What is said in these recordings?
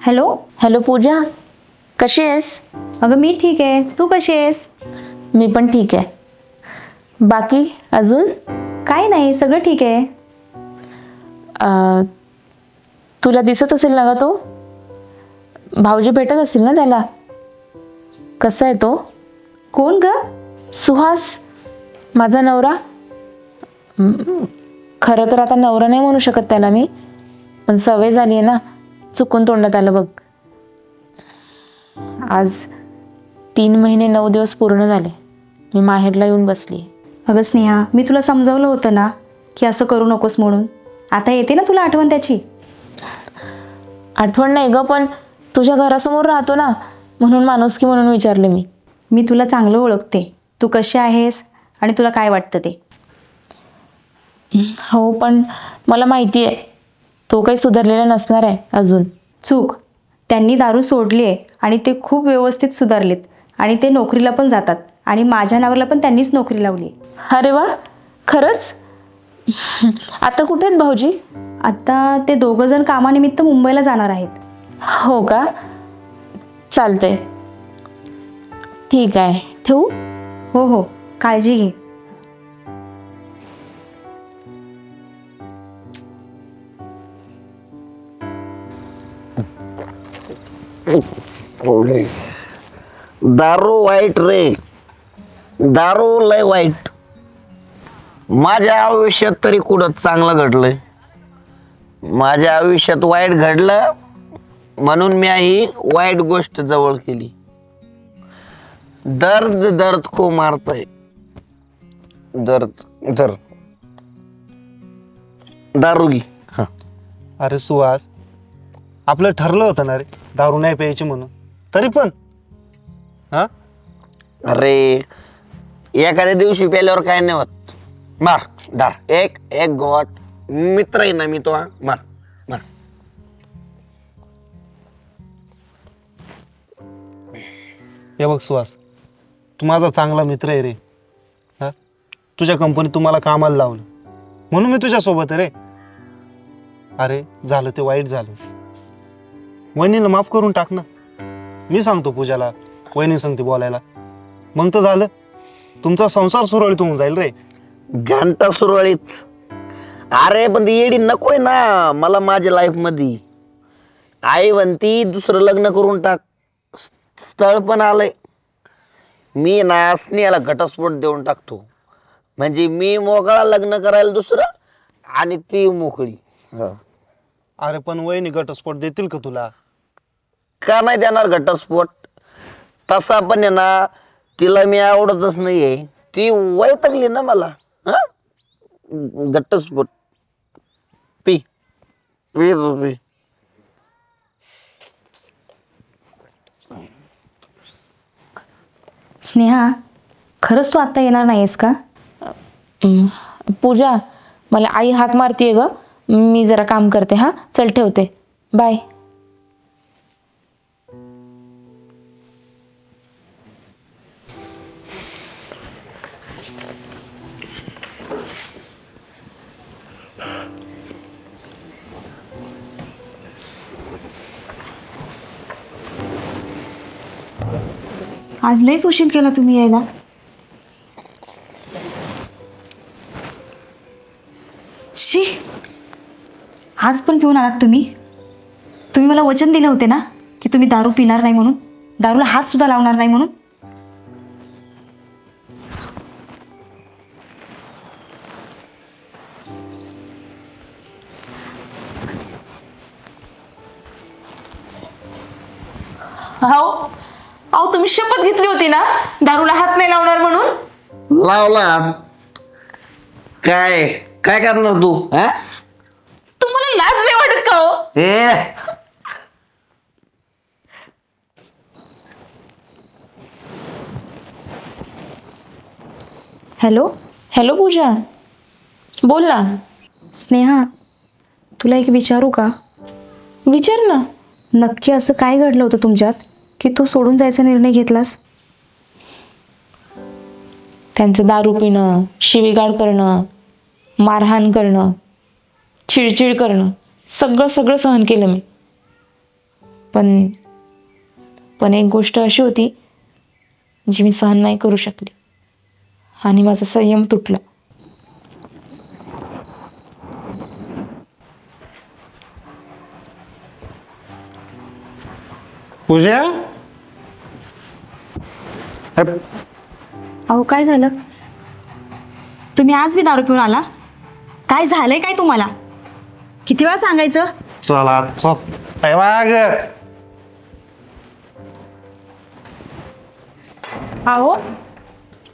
Hello. Hello पूजा, कशी आहेस? अगं मी ठीक आहे, तू कशी आहेस? मी पण ठीक आहे. बाकी अजून? काय नाही, सगळं ठीक आहे. तुला दिसत असेल ना ग तो? भाऊजी भेटत असेल ना त्याला? कसा आहे तो? कोण ग? सुहास, माझा नवरा. खरं तर आता नवरा नाही म्हणू शकत त्याला मी, पण सवय झाली आहे ना, चुकून तोंडात आलं बघ. आज 3 महिने 9 दिवस पूर्ण झाले, मी माहेरला येऊन बसली. अगं स्नेहा, मी तुला समजावलं होतं ना की असं करू नकोस म्हणून. आता येते ना तुला आठवण त्याची? आठवण नाही ग, पण तुझ्या घरासमोर राहतो ना, म्हणून माणुसकी म्हणून विचारले मी. मी तुला चांगलं ओळखते, तू कशी आहेस आणि तुला काय वाटतं ते. हो, पण मला माहिती आहे तो काही सुधारलेला नसणार आहे अजून. चूक, त्यांनी दारू सोडली आहे आणि ते खूप व्यवस्थित सुधारलेत आणि ते नोकरीला पण जातात आणि माझ्या नावाला पण त्यांनीच नोकरी लावली. अरे वा, खरंच? आता कुठे आहेत भाऊजी? आता ते दोघं जण कामानिमित्त मुंबईला जाणार आहेत. हो का, चालतंय, ठीक आहे, ठेवू? हो हो, काळजी घे. दारू वाईट रे, दारू लय वाईट. माझ्या आयुष्यात तरी कुठं चांगलं घडलंय, माझ्या आयुष्यात वाईट घडलं म्हणून मी ही वाईट गोष्ट जवळ केली. दर्द दर्द को मारतय, दर्द दर्द. दारू घे. अरे सुहास, आपलं ठरलं होतं ना रे दारू नाही प्यायची म्हणून, तरी पण हा? अरे एखाद्या दिवशी प्याल्यावर काय नाही होत. मार दार, एक एक गोट. मित्र आहे ना मी तो. मार मार. हे बघ सुहास, तू माझा चांगला मित्र आहे रे. हा, तुझ्या कंपनीत तुम्हाला कामाला लावलं म्हणून मी तुझ्या सोबत आहे रे. अरे झालं ते वाईट झालं, वहिनीला माफ करून टाक ना. मी सांगतो पूजाला, वहिनी सांगते बोलायला, मग तर झालं, तुमचा संसार सुरळीत होऊन जाईल रे. घंटा सुरळीत? अरे पण ती येडी नकोय ना मला माझ्या लाईफ मध्ये. आई म्हणती दुसरं लग्न करून टाक, स्थळ पण आलंय. मी ना स्नेहाला घटस्फोट देऊन टाकतो, म्हणजे मी मोकळा लग्न करायला दुसरं आणि ती मोकळी. अरे पण वहिनी घटस्फोट देतील का तुला? का नाही देणार घटस्फोट? तसा पण आहे ना, तिला मी आवडतच नाहीये, ती वैतागली ना मला. हा, घटस्फोट पी पी पी. स्नेहा, खरंच तू आता येणार नाहीस का? पूजा, मला आई हाक मारतीये ग, मी जरा काम करते. हा चल, ठेवते, बाय. आज लयच उशीर केला तुम्ही यायला. शी, आज पण पिऊन आलात तुम्ही? तुम्ही मला वचन दिले होते ना की तुम्ही दारू पिणार नाही म्हणून, दारूला हात सुद्धा लावणार नाही म्हणून. अहो तुम्ही शपथ घेतली होती ना दारूला हात नाही लावणार म्हणून. लावला. काय काय करणार तू? हा, तुम्हाला लाज नाही वाटत का हो? हॅलो. हॅलो पूजा, बोल ना. स्नेहा, तुला एक विचारू का? विचार ना. नक्की असं काय घडलं होतं तुमच्यात की तू सोडून जायचा निर्णय घेतलास? त्यांचं दारू पिणं, शिवीगाळ करणं, मारहाण करणं, चिडचिड करणं, सगळं सगळं सहन केलं मी. पण एक गोष्ट अशी होती जी मी सहन नाही करू शकली आणि माझा संयम तुटला. पूजा, अहो काय झालं? तुम्ही आज बी दारू पिऊन आला? काय झालंय काय तुम्हाला? किती वेळा सांगायचं? चला चल काय माग. अहो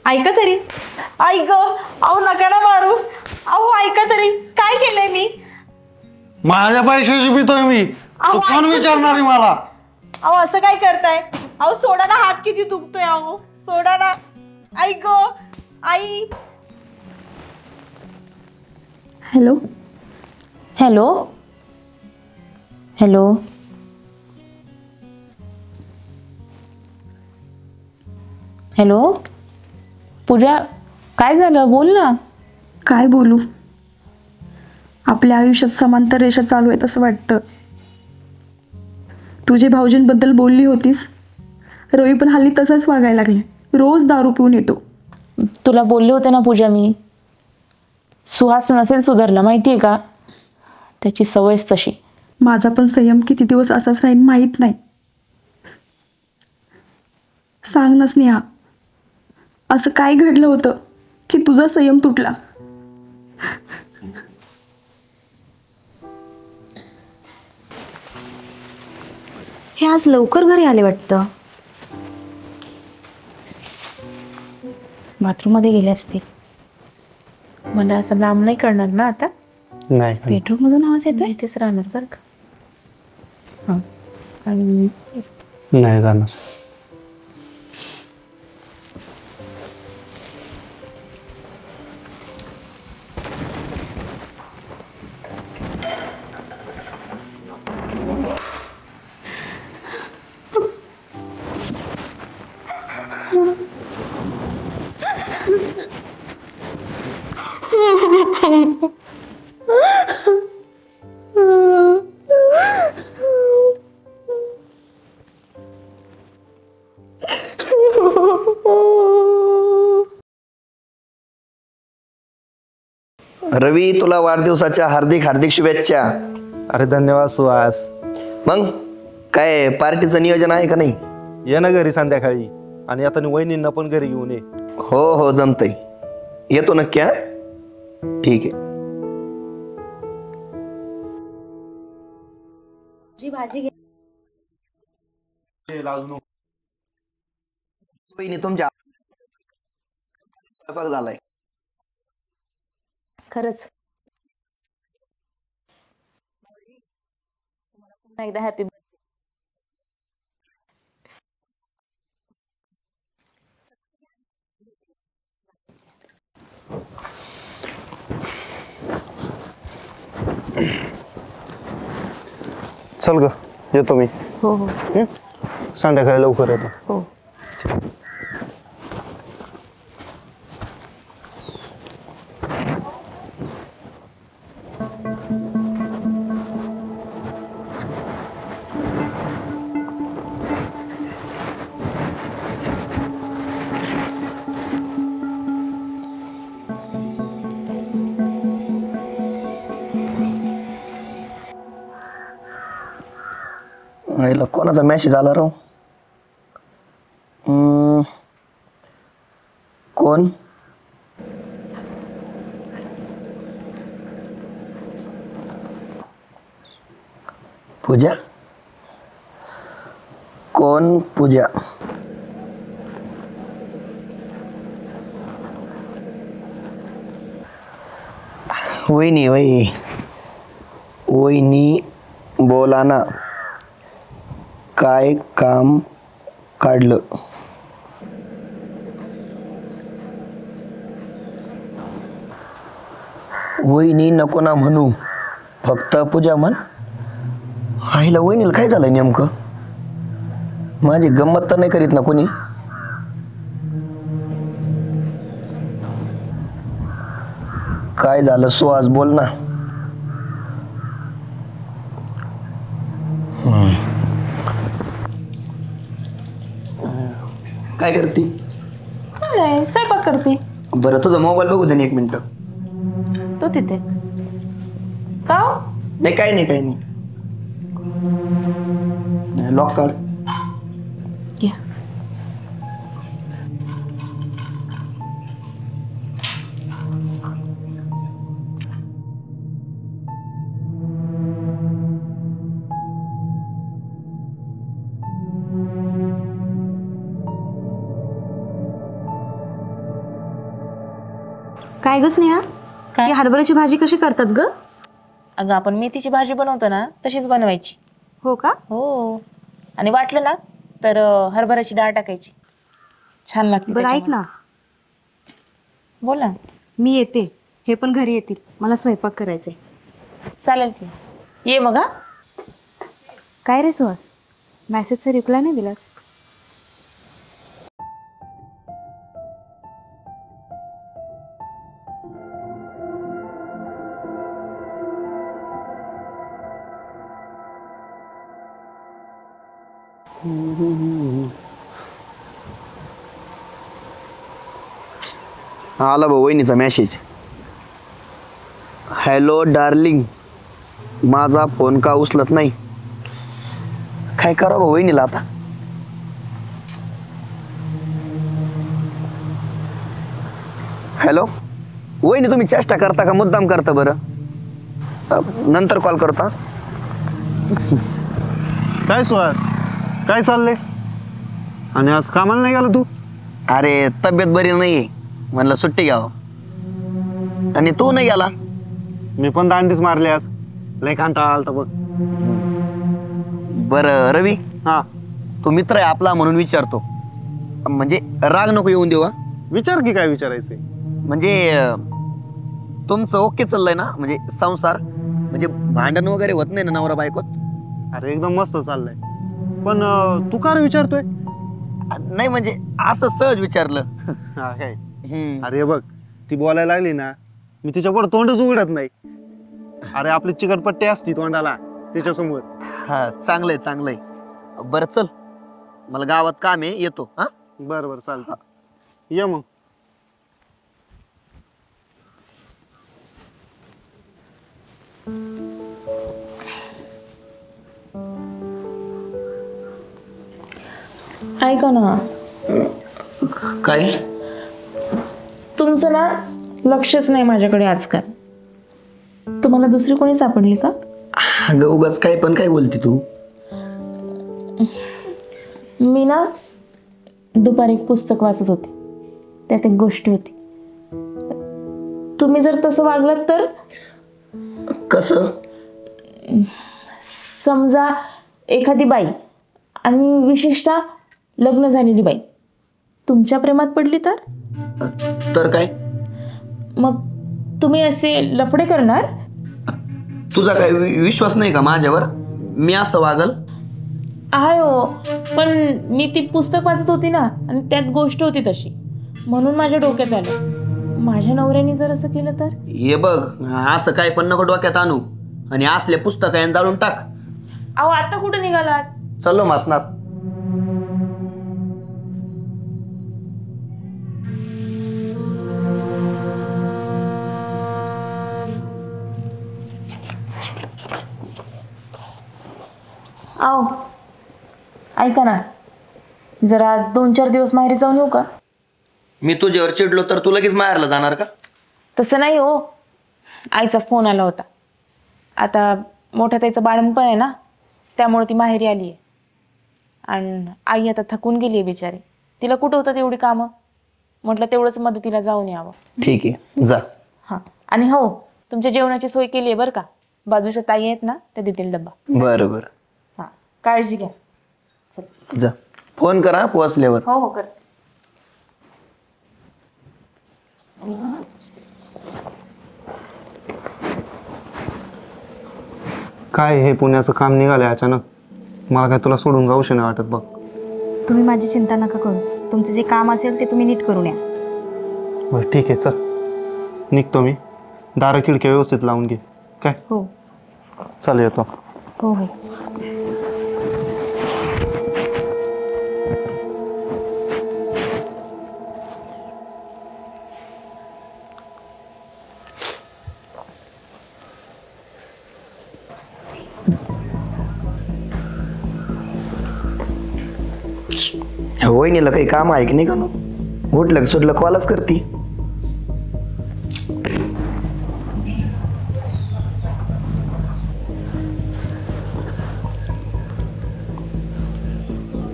ऐका तरी. ऐक, अहो नका ना मारू. अहो ऐका तरी, काय केलंय मी? माझ्या पैशाची पितोय मी. अहो, तू कोण ऐका विचारणार आहे मला? अहो असं काय करताय? अहो सोडा ना, हात किती दुखतोय. अहो सोडा ना. ऐक आई. हॅलो हॅलो हॅलो हॅलो पूजा, काय झालं? बोल ना. काय बोलू? आपल्या आयुष्यात समांतर रेषा चालू आहेत असं वाटतं. तुझे भाऊजींबद्दल बोलली होतीस, रवी पण हल्ली तसाच वागायला लागले. रोज दारू पिऊन येतो. तुला बोलले होते ना पूजा मी, सुहास नसेल सुधारला, माहितीये का? त्याची सवयच तशी. माझा पण संयम किती दिवस असाच राहील माहीत नाही. सांग ना स्नेहा, असं काय घडलं होतं की तुझा संयम तुटला? हे आज लवकर घरी आले वाटतं. बाथरूम मध्ये गेले असते. मला असं लांब नाही करणार ना आता? नाही बेडरूम मधून आवाज येतोय. इथेच राहणार बरं का? हां. आणि नाही जाणार. रवी, तुला वाढदिवसाच्या हार्दिक हार्दिक शुभेच्छा. अरे धन्यवाद सुहास. मग काय पार्टीचं नियोजन आहे का नाही? ये ना घरी संध्याकाळी, आणि आता वहिनींना पण घरी घेऊन ये. हो हो जमतंय, येतो नक्की. हा ठीक आहे. भाजी वहिनी तुमच्या स्वयंपाक झालाय. खरंच एकदा हॅपी. चल ग, येतो मी. हो हो संध्याकाळी लवकर येतो. हो. आईला कोणाचा मेसेज आला राव? कोण? पूजा? कोण पूजा? वहिनी वहिनी बोला ना, काय काम काढलं? वहिनी नको ना म्हणू, फक्त पूजा म्हण. आईला वहिनीला काय झालंय नेमकं? माझी गंमत तर नाही करीत ना कोणी? काय झालं सुहास, बोल ना. काय करते? काय स्वयंपाक करते. बरं तुझा मोबाईल बघू दे ना 1 मिनिट. तो तिथे का हो? नाही काही नाही काही नाही. लॉक काढ. घ्या. काय ग स्नेहा, काय? ही हरभऱ्याची भाजी कशी करतात ग? अगं आपण मेथीची भाजी बनवतो ना तशीच बनवायची. हो का? हो. आणि वाटलं ना तर हरभऱ्याची डाळ टाकायची, छान लागते. बरं ऐक ना, बोल ना. मी येते, हे पण घरी येतील, मला स्वयंपाक करायचे. चालेल की, ये मग. हा काय रे सुहास, मेसेजचा रिप्लाय नाही दिलास? आला भाऊ वहिनीचा मेसेज. हॅलो डार्लिंग, माझा फोन का उचलत नाही? काय करा भाऊ वहिनीला आता? हॅलो वहिनी, तुम्ही चेष्टा करता का मुद्दाम करता? बरं नंतर कॉल करता. काय सुहास, काय चाललंय? आणि आज कामाला नाही गेला तू? अरे तब्येत बरी नाही, म्हणलं सुट्टी घ्यावं. आणि तू नाही गेला? मी पण दांडीच मारली आज, लय कंटाळा आलता बघ. बरं रवी, हा तो मित्र आहे आपला म्हणून विचारतो, म्हणजे राग नको येऊन देऊ. विचार की, काय विचारायचंय? म्हणजे तुमचं ओके चाललंय ना? म्हणजे संसार, म्हणजे भांडण वगैरे होत नाही ना नवरा बायकोत? अरे एकदम मस्त चाललंय. पण तू का रे विचारतोय? नाही म्हणजे असं सहज विचारलं. हा काय? हम्म. अरे बघ, ती बोलायला लागली ना, मी तिच्यापुढे तोंडच उघडत नाही. अरे आपली चिकटपट्टी असती तोंडाला तिच्या समोर. हा चांगलंय चांगलंय. बरं चल, मला गावात काम आहे, येतो. हा बरं बरं चालतं, ये मग. ऐका ना, काय? तुमचं ना लक्षच नाही माझ्याकडे आजकाल. तुम्हाला दुसरी कोणी सापडली का? अगं उगाच काय पण काय बोलते तू? मी ना दुपारी एक पुस्तक वाचत होते, त्यात एक गोष्ट होती. तुम्ही जर तसं वागलात तर? कसं? समजा एखादी बाई, आणि विशेषतः लग्न झालेली बाई, तुमच्या प्रेमात पडली तर? तर काय? मग तुम्ही असे लफडे करणार? तुझा काय विश्वास नाही का माझ्यावर? मी असं वागल? आहे हो, पण मी ती पुस्तक वाचत होती ना, आणि त्यात गोष्ट होती तशी, म्हणून माझ्या डोक्यात आलं, माझ्या नवऱ्याने जर असं केलं तर? हे बघ, असं काय पण नको डोक्यात आणू, आणि असले पुस्तक आहे जाळून टाक. अहो आता कुठे निघालात? चलो मासनात. आओ ऐका ना, जरा 2-4 दिवस माहेरी जाऊन येऊ का? मी तुझ्यावर चिडलो तर तू लगेच माहेरला जाणार का? तसं नाही हो, आईचा फोन आला होता. आता मोठ्या ताईचं बाळण पण आहे ना, त्यामुळे ती माहेरी आली आहे. आणि आई आता थकून गेली आहे बिचारी, तिला कुठं होतं तेवढी कामं. म्हटलं तेवढंच मदतीला जाऊन यावं. ठीक आहे जा. हां, आणि हो, तुमच्या जेवणाची सोय केली आहे बरं का, बाजूच्या ताई आहेत ना, त्या देतील डब्बा. बरं बरं, हां, काळजी घ्या. चल. जा. फोन करा पोहोचल्यावर. हो हो कर. काय हे पुण्याचं काम निघालंय अचानक? मला काय तुला सोडून जाऊशी नाही वाटत बघ. तुम्ही माझी चिंता नका करू, तुमचं जे काम असेल ते तुम्ही नीट करून या. बरं ठीक आहे, चल निघतो मी. दारं खिडक्या व्यवस्थित लावून घे काय. हो चल येतो. हो हो. वहिनीला काही काम आहे की नाही का नो? उठलं सुटलं कॉलच करती.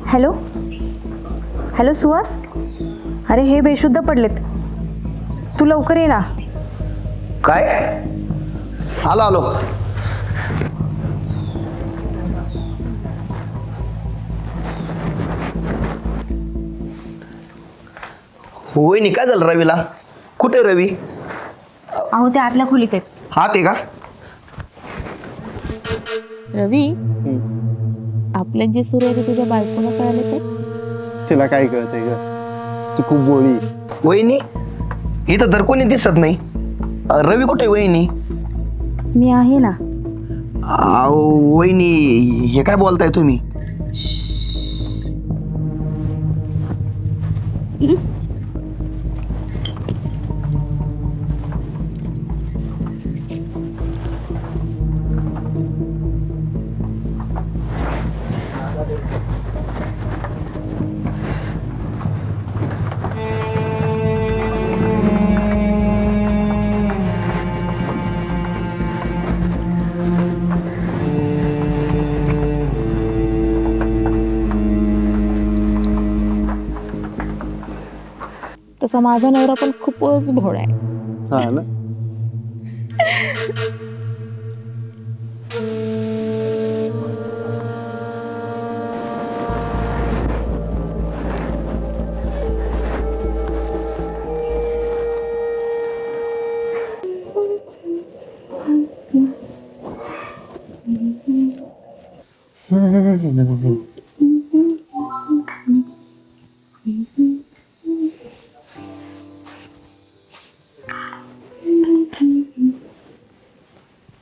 हॅलो हॅलो सुहास, अरे हे बेशुद्ध पडलेत, तू लवकर ये ना. काय? आलो आलो. वहिनी काय झालं रवीला? कुठे रवी? अहो ते आतल्या खोलीत आहेत. हा ते का? रवी, आपलं जे सुरू आहे ते तुझ्या बायकोला कळालं तर? तिला काय कळतंय ग, ती खूप बोळी. वहिनी इथं तर कोणी दिसत नाही. रवी कुठे वहिनी? मी आहे ना. अहो वहिनी हे काय बोलताय तुम्ही? तसा माझा नवरा पण खूपच भोळा आहे. हा ना.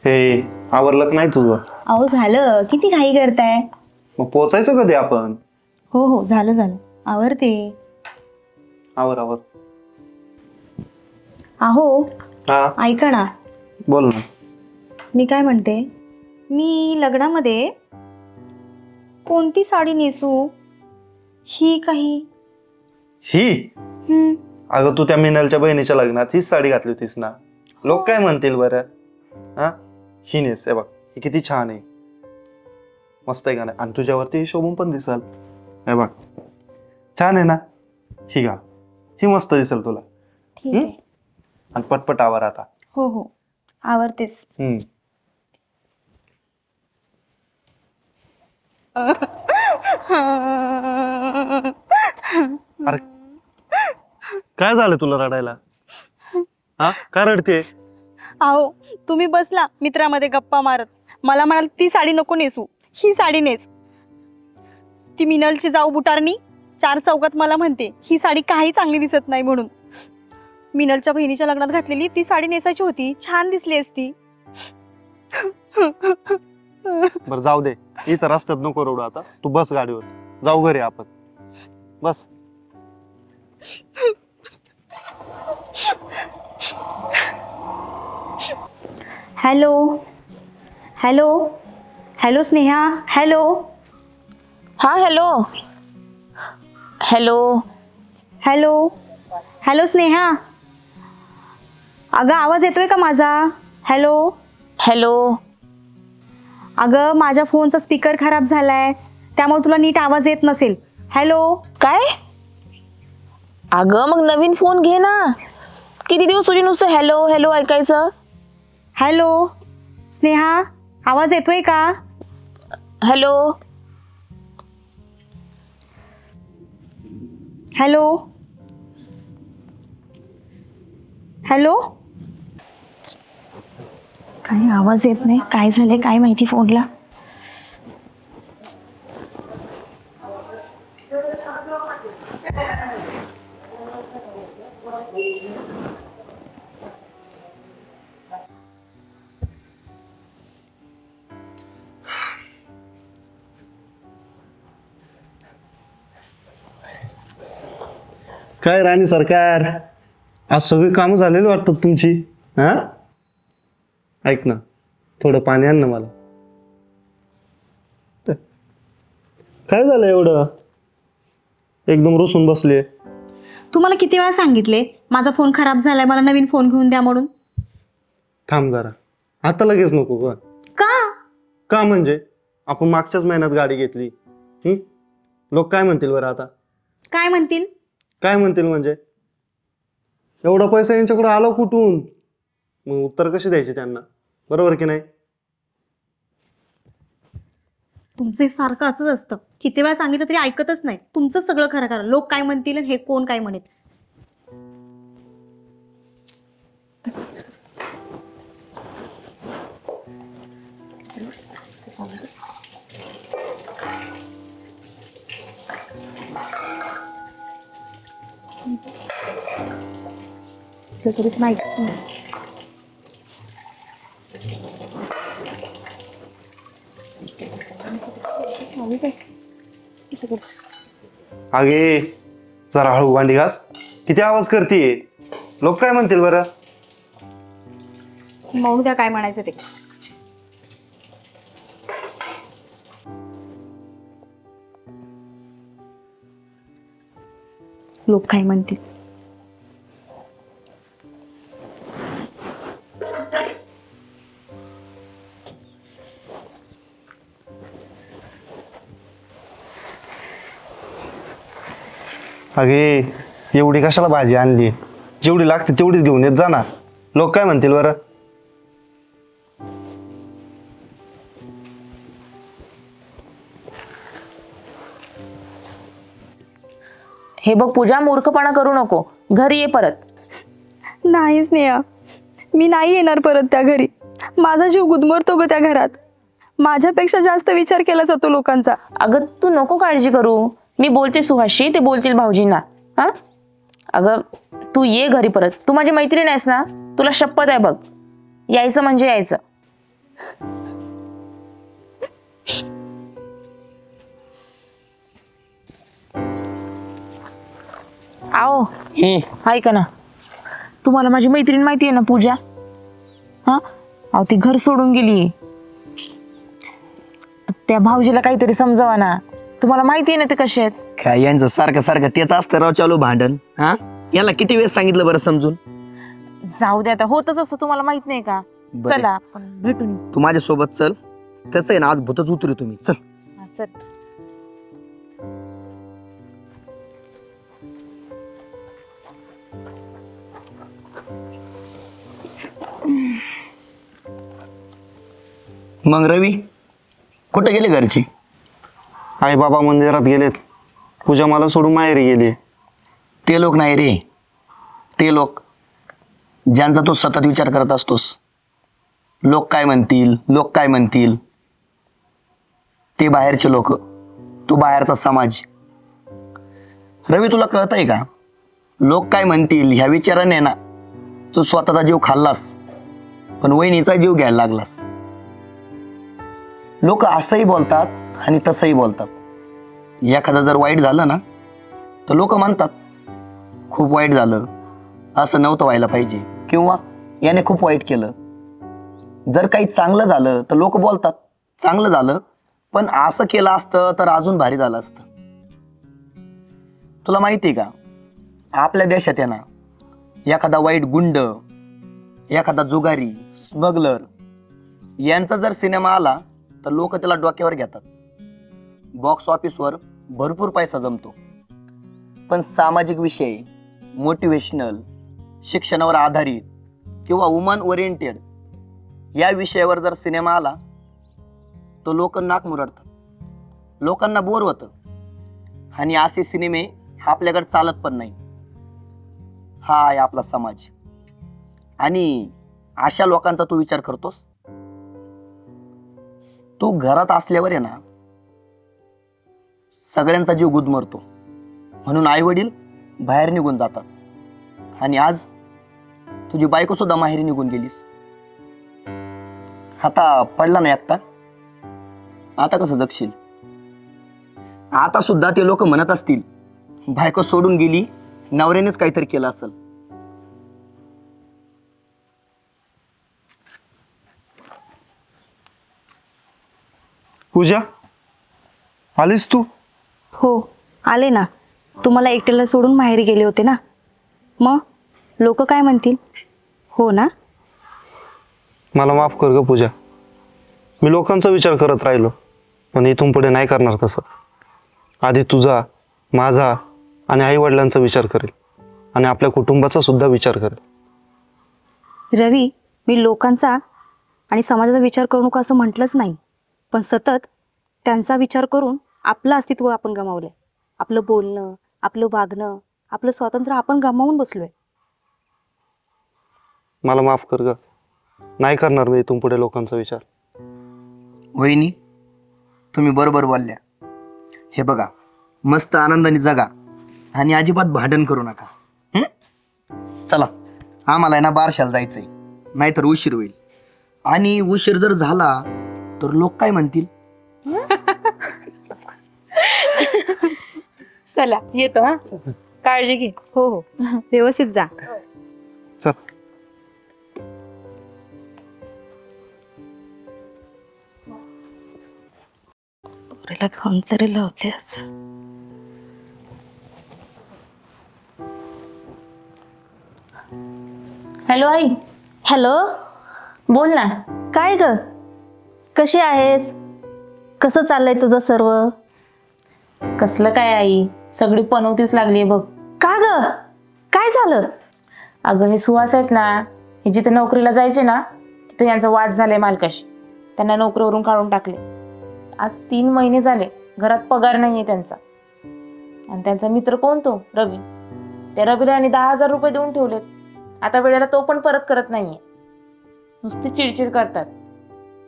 हे आवरलं का नाही तुझं? अहो झालं, किती घाई करताय? मग पोचायचं कधी आपण? हो हो झालं झालं, आवरते. आवर आवर. अहो हा ऐका ना, बोल ना. मी काय म्हणते, मी लग्नामध्ये कोणती साडी नेसू? ही काही? ही? हम्म. अगं तू त्या मिनलच्या बहिणीच्या लग्नात हीच साडी घातली होतीस ना. लोक काय म्हणतील बरं? हा ही नेस, हे बघ ही किती छान आहे, मस्त आहे का नाही? आणि तुझ्यावरती ही शोभून पण दिसल. हे बघ छान आहे ना, ही घाल, ही मस्त दिसेल तुला. ठीक आहे. आणि पटपट आवर आता. हो हो आवरतेस. अरे काय झालं तुला रडायला? हा का रडते? अहो तुम्ही बसला मित्रामध्ये गप्पा मारत, मला म्हणाल ती साडी नको नेसू, ही साडी नेस. ती मिनलची जाऊ बुटारणी चार चौकात मला म्हणते ही साडी काही चांगली दिसत नाही म्हणून. मिनलच्या बहिणीच्या लग्नात घातलेली ती साडी नेसायची होती, छान दिसली असती. बरं जाऊ दे, इथं रस्त्यात नको रडू आता. तू बस गाडीवर, जाऊ घरी आपण. बस. Hello hello hello Sneha, hello. हा hello hello hello hello Sneha, अगं आवाज येतोय का माझा? Hello hello. अगं माझ्या फोनचा स्पीकर खराब झालाय, त्यामुळे तुला नीट आवाज येत नसेल. हॅलो. काय? अगं मग नवीन फोन घे ना. किती दिवस तुझी नुसतं हॅलो हॅलो ऐकायचं? हॅलो स्नेहा, आवाज येतोय का? Hello hello hello. काही आवाज येत नाही, काय झालंय काय माहिती फोनला. काय राणी सरकार, आज सगळी कामं झालेली वाटतात तुमची. हा, ऐक ना, थोडं पाणी आण ना मला. काय झालं एवढं एकदम रुसून बसले? तुम्हाला किती वेळा सांगितले माझा फोन खराब झालाय, मला नवीन फोन घेऊन द्या म्हणून. थांब जरा, आता लगेच नको ग. का म्हणजे आपण मागच्याच महिन्यात गाडी घेतली. लोक काय म्हणतील बरं आता? काय म्हणतील? काय म्हणतील म्हणजे एवढा पैसा यांच्याकडे आला कुठून? मग उत्तर कशी द्यायची त्यांना, बरोबर की नाही? तुमचं सारखं असंच असतं, किती वेळा सांगितलं तरी ऐकतच नाही. तुमचं सगळं खरं खरं, लोक काय म्हणतील आणि हे कोण काय म्हणेल. नाही अगे जरा हळू भांडी घास, किती आवाज करते. लोक काय म्हणतील बरं? मग द्या काय म्हणायचं ते. लोक काय म्हणतील. अगे एवढी कशाला भाजी आणली, जेवढी लागते तेवढीच घेऊन येत जा ना. लोक काय म्हणतील बरं? हे बघ पूजा, मूर्खपणा करू नको, घरी ये परत. नाही स्नेहा, मी नाही येणार परत त्या घरी. माझा जीव गुदमरतो ग त्या घरात. माझ्यापेक्षा जास्त विचार केला जातो लोकांचा. अगं तू नको काळजी करू, मी बोलते सुहासशी, ते बोलतील भाऊजींना. हा अगं तू ये घरी परत. तू माझी मैत्रीण आहेस ना, तुला शपथ आहे बघ, यायचं म्हणजे यायचं. आओ ऐका ना, तुम्हाला माझी मैत्रीण माहिती आहे ना पूजा? हा अहो ती घर सोडून गेली. त्या भाऊजीला काहीतरी समजावा ना, तुम्हाला माहिती आहे ना ते कसे आहेत. काय यांचं सारखं सारखं तेच असतं राव चालू भांडण. हा, याला किती वेळ सांगितलं बरं समजून. जाऊ दे आता, होतच असं, तुम्हाला माहित नाही का? बरं. चला आपण भेटून येऊ. तू माझ्या सोबत चल, तसं आहे ना आज भूतच उतरू तुम्ही. चल. हा, चल. मग रवी कुठे गेले घरचे? आई बाबा मंदिरात गेलेत, पूजा मला सोडून माहेरी गेली. ते लोक नाही रे, ते लोक ज्यांचा तू सतत विचार करत असतोस. लोक काय म्हणतील, लोक काय म्हणतील, ते बाहेरचे लोक, तू बाहेरचा समाज. रवी तुला कळतंय का, लोक काय म्हणतील ह्या विचाराने ना तू स्वतःचा जीव खाल्लास, पण वहिनीचा जीव घ्यायला लागलास. लोक असंही बोलतात आणि तसंही बोलतात. एखादं जर वाईट झालं ना तर लोक म्हणतात खूप वाईट झालं, असं नव्हतं व्हायला पाहिजे, किंवा याने खूप वाईट केलं. जर काही चांगलं झालं तर लोक बोलतात चांगलं झालं, पण असं केलं असतं तर अजून भारी झालं असतं. तुला माहिती आहे का, आपल्या देशात आहे ना एखादा वाईट गुंड, एखादा जुगारी, स्मगलर यांचा जर सिनेमा आला तर लोक त्याला डोक्यावर घेतात. बॉक्स ऑफिसवर भरपूर पैसा जमतो. पण सामाजिक विषय, मोटिवेशनल, शिक्षणावर आधारित किंवा वुमन ओरिएंटेड या विषयावर जर सिनेमा आला तर लोक नाक मुरडतात, लोकांना बोर होतं. आणि असे सिनेमे आपल्याकडे चालत पण नाही. हा आहे आपला समाज. आणि अशा लोकांचा तू विचार करतोस. तू घरात असल्यावर आहे ना सगळ्यांचा जीव गुदमरतो, म्हणून आई वडील बाहेर निघून जातात. आणि आज तुझी बायको सुद्धा माहेरी निघून गेलीस. आता पडला ना एकटा, आता कसं जगशील? आता सुद्धा ते लोक म्हणत असतील बायको सोडून गेली, नवऱ्यानेच काहीतरी केलं असेल. पूजा, आलीस तू? हो आले ना. तुम्हाला एकट्याला सोडून माहेरी गेले होते ना, मग लोक काय म्हणतील? हो ना. मला माफ कर ग पूजा, मी लोकांचा विचार करत राहिलो, पण इथून पुढे नाही करणार तसं. आधी तुझा, माझा आणि आई वडिलांचा विचार करेल आणि आपल्या कुटुंबाचा सुद्धा विचार करेल. रवी, मी लोकांचा आणि समाजाचा विचार करू नका असं म्हटलंच नाही, पण सतत त्यांचा विचार करून आपलं अस्तित्व आपण गमावलंय. आपलं बोलणं, आपलं वागणं, आपलं स्वातंत्र्य आपण गमावून बसलोय. मला माफ कर ग, नाही करणार मी इथून पुढे लोकांचा विचार. वहिनी, तुम्ही बरोबर बोलल्या. हे बघा, मस्त आनंदाने जगा आणि अजिबात भांडण करू नका. चला, आम्हाला आहे ना बारशाला जायचंय, नाहीतर उशीर होईल. आणि उशीर जर झाला तर लोक काय म्हणतील? चला येतो हा, काळजी घे. हो हो, व्यवस्थित जा. चल. पोरीला फोन तरी लावतेच. हॅलो आई. हॅलो, बोल ना. काय ग, कशी आहेस? कसं चाललंय तुझं सर्व? कसलं काय आई, सगळी पनवतीच लागली बघ. का ग, काय झालं? अगं हे सुहास आहेत ना, हे जिथे नोकरीला जायचे ना, तिथे यांचा वाद झालाय मालकाशी. त्यांना नोकरीवरून काढून टाकले. आज 3 महिने झाले, घरात पगार नाहीये त्यांचा. आणि त्यांचा मित्र कोण तो रवी, त्या रवीला यांनी 10,000 रुपये देऊन ठेवलेत. आता वेळेला तो पण परत करत नाहीये. नुसती चिडचिड करतात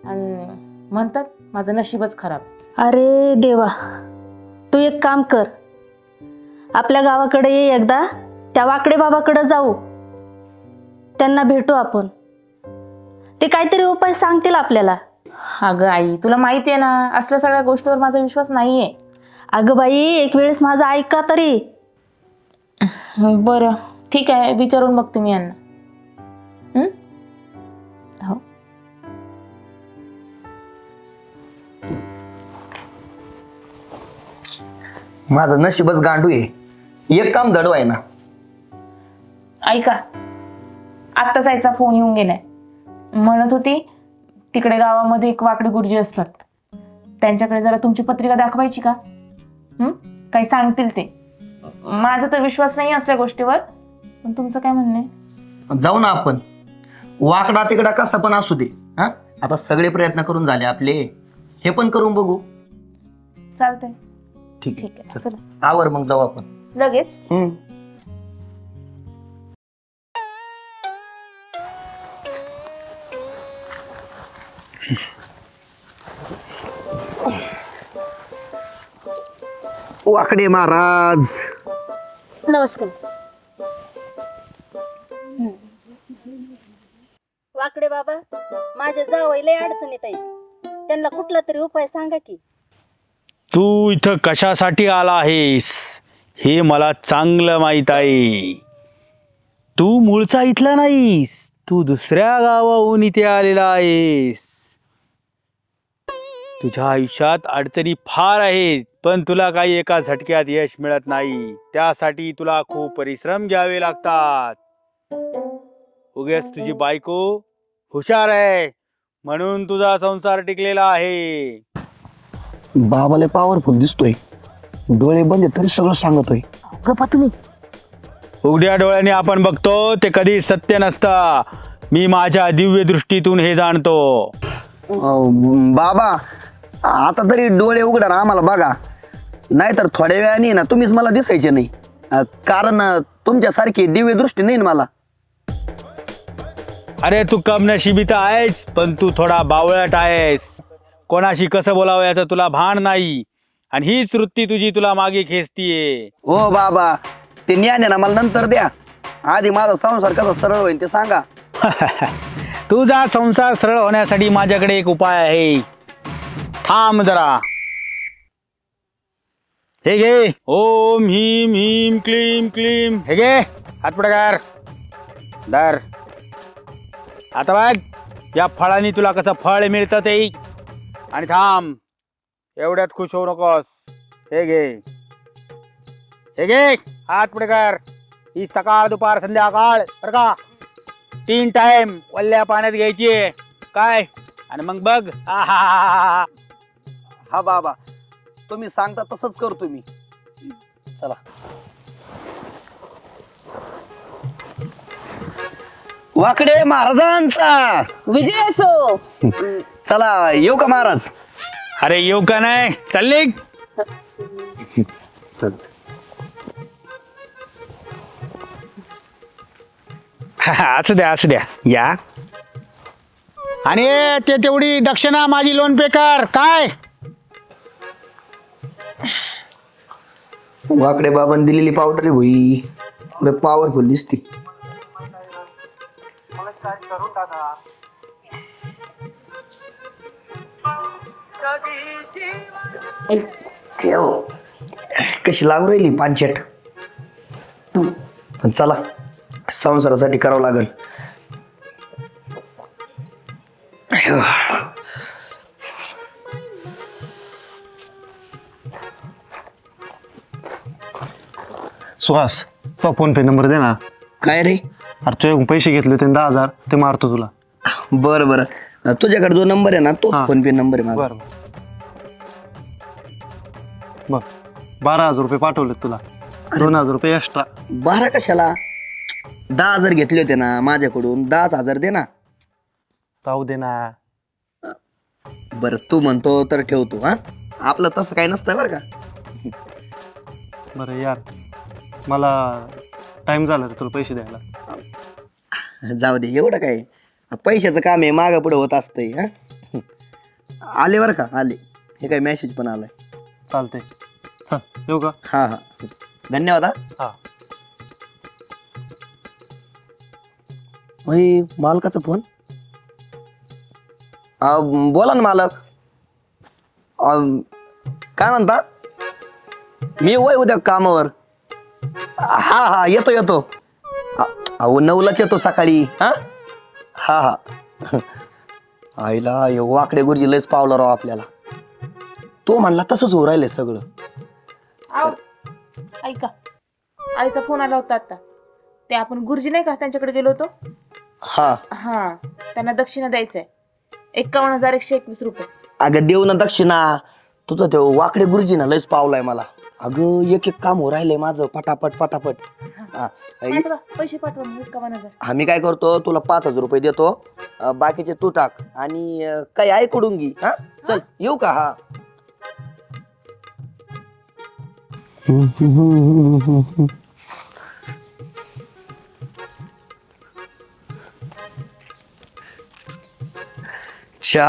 आणि म्हणतात माझं नशीबच खराब. अरे देवा, तू एक काम कर, आपल्या गावाकडे ये एकदा, त्या वाकडे बाबाकडे जाऊ, त्यांना भेटू आपण. ते काहीतरी उपाय सांगतील आपल्याला. अगं आई, तुला माहिती आहे ना, असल्या सगळ्या गोष्टीवर माझा विश्वास नाहीये. अगं बाई, एक वेळेस माझं ऐका तरी. बरं ठीक आहे, विचारून बघते मी यांना. हो. माझं नशीबच गांडू आहे, एक काम धडू आहे ना. ऐका, आत्ता जायचा फोन येऊन गेलाय. म्हणत होती तिकडे गावामध्ये एक वाकडी गुरुजी असतात, त्यांच्याकडे जरा तुमची पत्रिका दाखवायची का? काही सांगतील ते. माझा तर विश्वास नाही असल्या गोष्टीवर, पण तुमचं काय म्हणणं आहे? जाऊ ना आपण, वाकडा तिकडा कसा पण असू दे. हा, आता सगळे प्रयत्न करून झाले आपले, हे पण करून बघू. चालतंय. ठीक ठीक आहे, आहे, चला. आवर मग जाऊ आपण लगेच. वाकडे महाराज. नमस्कार. वाकडे बाबा, माझ्या जावई लय अडचणीत आहेत, त्यांना कुठला तरी उपाय सांगा की. तू इथं कशासाठी आला आहेस हे मला चांगलं माहित आहे. तू मूळचा इथला नाहीस, तू दुसऱ्या गावाहून इथे आलेला आहेस. तुझ्या आयुष्यात अडचणी फार आहेत, पण तुला काही एका झटक्यात यश मिळत नाही. त्यासाठी तुला खूप परिश्रम घ्यावे लागतात. उगेच तुझी बायको हुशार आहे म्हणून तुझा संसार टिकलेला आहे. बाबाला पॉवरफुल दिसतोय, डोळे बंद तरी सगळं सांगतोय. गप्पा तुम्ही. उघड्या डोळ्याने आपण बघतो ते कधी सत्य नसतं. मी माझ्या दिव्य दृष्टीतून हे जाणतो. बाबा, आता तरी डोळे उघडा ना, आम्हाला बघा, नाहीतर थोड्या वेळाने ना तुम्हीच मला दिसायचे नाही. कारण तुमच्यासारखी दिव्य दृष्टी नाही ना मला. अरे तू कमनशिबी तर आहेस, पण तू थोडा बावळट आहेस. कोणाशी कसं बोलावं याचं तुला भान नाही, आणि हीच वृत्ती तुझी तुला मागे खेचतीये. ओ बाबा, ते ज्ञान आहे ना मला नंतर द्या, आधी माझा संसार कसा सरळ होईल ते सांगा. तुझा संसार सरळ होण्यासाठी माझ्याकडे एक उपाय आहे. थांब जरा. हे घे. ओम ह्रीम ह्रीम क्लीम क्लीम. हे घे हात पुढे कर. दर. आता बघ या फळांनी तुला कसं फळ मिळतं ते. आणि थांब एवढ्यात खुश होऊ नकोस. हे घे. हे घे हात पुढे कर. ही सकाळ दुपार संध्याकाळ बरं का 3 टाइम वल्ल्या पाण्यात घ्यायची काय. आणि मग बघ आहा. हा बाबा तुम्ही सांगता तसंच करतो मी. चला वाकडे महाराजांचा विजय असो. चला येऊ का महाराज. अरे येऊ का नाही चल निघ. चल असू द्या असू द्या या. आणि ते तेवढी दक्षिणा माझी लोन पे कर काय. वाकडे बाबांनी दिलेली पावडर होई पॉवरफुल दिसती. कशी लागू राहिली पानचेट. पण चला संसारासाठी करावं लागल. सुहास तो फोन पे नंबर दे ना. काय रे. अरे तुझ्याकडून पैसे घेतले होते 10,000 ते मारतो तुला. बरं बरं तुझ्याकडे जो नंबर आहे ना तो हा. फोन पे नंबर आहे माझा. बरं बघ 12,000 रुपये पाठवले तुला. 2,000 रुपये एक्स्ट्रा. 12 कशाला 10,000 घेतले होते ना माझ्याकडून. 10,000 दे ना. राहू दे ना. बरं तू म्हणतो तर ठेवतो. हा आपलं तसं काही नसतं बरं का. बरं यार मला टाइम झाला रे तुला पैसे द्यायला. जाऊ दे एवढं काय पैशाचं काम आहे मागं पुढे होत असतंय. हा आले बरं का आले. हे काय मेसेज पण आलाय. चालतंय चल येऊ का. हा हा धन्यवाद. हा मालकाचा फोन. बोला ना मालक. काय म्हणता. मी वय उद्या कामावर. हा हा येतो येतो. अहो 9लाच येतो सकाळी. हा हा हा आईला वाकडे गुरुजी लयच पावला राव आपल्याला. तो म्हणला तसंच होऊ राहिले सगळं. ऐका आईचा फोन आला होता आता. ते आपण गुरुजी नाही का त्यांच्याकडे गेलो होतो. हा हा त्यांना दक्षिणा द्यायचंय 51,121 रुपये. अगं देऊ ना दक्षिणा. तुझं ते वाकडे गुरुजी ना लयच पावलाय मला. अगं एक काम हो राहिलंय माझं पटापट पटापट. पाठवा पैसे पाठवा मग 51,000. आम्ही काय करतो तुला 5,000 रुपये देतो. बाकीचे तू टाक आणि काही ऐकडून घे. हा चल येऊ का. हा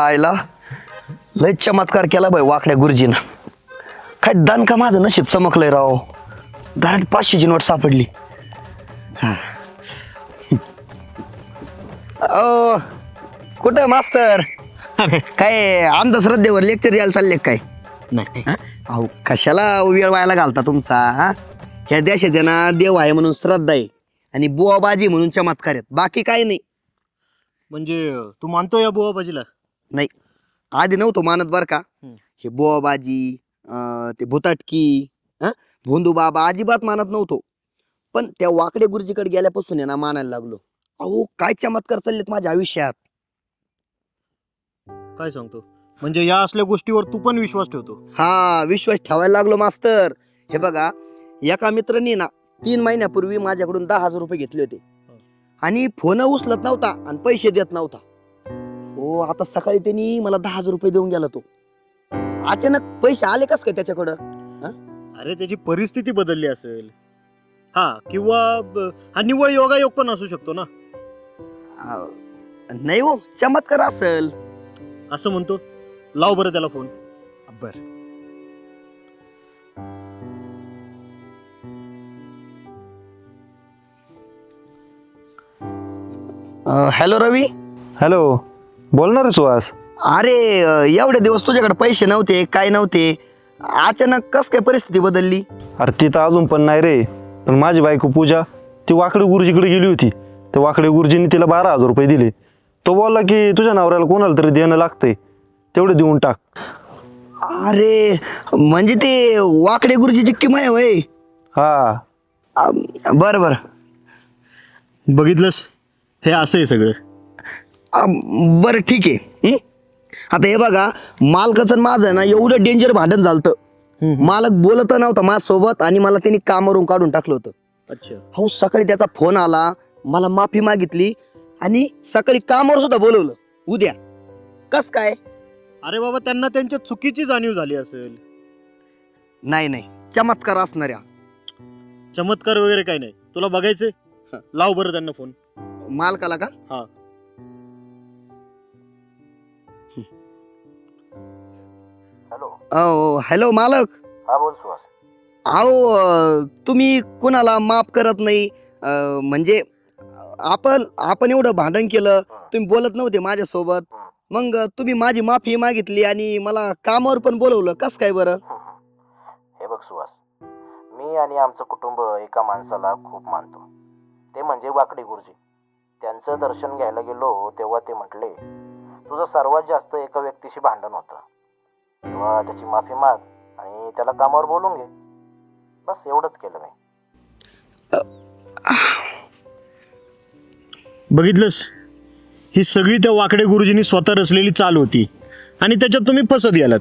आईला लय चमत्कार केला बाई वाकड्या गुरुजीनं. काय दान का माझं नशीब चमकलंय राव. घरात 500ची नोट सापडली. कुठं मास्तर काय आमचं श्रद्धेवर लेक्चर द्यायला चालले काय. नाही अहो कशाला वेळ व्हायला घालता तुमचा. हा ह्या देशात आहे ना देव आहे म्हणून श्रद्धा आहे आणि बुवाबाजी म्हणून चमत्कार आहेत. बाकी काही नाही. म्हणजे तू मानतो या बुवाबाजीला. नाही आधी नव्हतो मानत बर का. हे बुवाबाजी ते भुताटकी भोंदू बाबा अजिबात मानत नव्हतो. पण त्या वाकडे गुरुजीकडे गेल्यापासून आहे ना मानायला लागलो. अहो काय चमत्कार चाललेत माझ्या आयुष्यात. काय सांगतो म्हणजे या असल्या गोष्टीवर तू पण विश्वास ठेवतो. हा विश्वास ठेवायला लागलो मास्तर. हे बघा एका मित्रांनी ना 3 महिन्यापूर्वी माझ्याकडून 10,000 रुपये घेतले होते आणि फोन उचलत नव्हता आणि पैसे देत नव्हता. हो आता सकाळी त्यांनी मला 10,000 रुपये देऊन गेला. तो अचानक पैसे आले कस काय त्याच्याकडं. अरे त्याची परिस्थिती बदलली असेल. हा किंवा हा निव्वळ योगायोग पण असू शकतो ना. नाही हो चमत्कार असेल असं म्हणतो. लाव बरं त्याला फोन. बर हॅलो रवी. हॅलो बोलणार सुहास. अरे एवढे दिवस तुझ्याकडे पैसे नव्हते काय नव्हते. अचानक कस काय परिस्थिती बदलली? अरे ती तर अजून पण नाही रे, पण माझी बायको पूजा ती वाकडे गुरुजीकडे गेली होती. ते वाकडे गुरुजींनी तिला 12,000 रुपये दिले. तो बोलला की तुझ्या नवऱ्याला कोणाला तरी देणं लागतंय, तेवढे देऊन टाक. अरे म्हणजे ते वाकडे गुरुजीची किमया आहे होय? हा. बरं बरं. बघितलंस, हे असं आहे सगळं. बरं ठीक आहे. आता हे बघा, मालकाचं आणि माझं ना एवढं डेंजर भांडण झालं. मालक बोलत नव्हता माझ्यासोबत आणि मला त्यांनी कामावरून काढून टाकलं होतं. अच्छा. हो, सकाळी त्याचा फोन आला, मला माफी मागितली आणि सकाळी कामावर सुद्धा बोलवलं. उद्या कस काय? अरे बाबा, त्यांना त्यांच्या चुकीची जाणीव झाली असेल. नाही, चमत्कार असणाऱ्या. चमत्कार वगैरे काही नाही. तुला बघायचंय? लाव बरं त्यांना फोन. मालकाला का? हा. हॅलो मालक. हा बोल सुहास. अहो तुम्ही कुणाला माफ करत नाही. म्हणजे आपण एवढं भांडण केलं, तुम्ही बोलत नव्हते माझ्यासोबत, मग तुम्ही माझी माफी मागितली आणि मला कामावर पण बोलवलं. कस काय बरं? हे बघ सुहास, मी आणि आमचं कुटुंब एका माणसाला खूप मानतो, ते म्हणजे वाकडे गुरुजी. त्यांचं दर्शन घ्यायला गेलो तेव्हा ते म्हटले, तुझं सर्वात जास्त एका व्यक्तीशी भांडण होतं, तेव्हा त्याची माफी माग आणि त्याला कामावर बोलून घे. बस एवढंच केलं मी. बघितलंस, ही सगळी त्या वाकडे गुरुजींनी स्वतः रचलेली चाल होती आणि त्याच्यात तुम्ही फसत गेलात.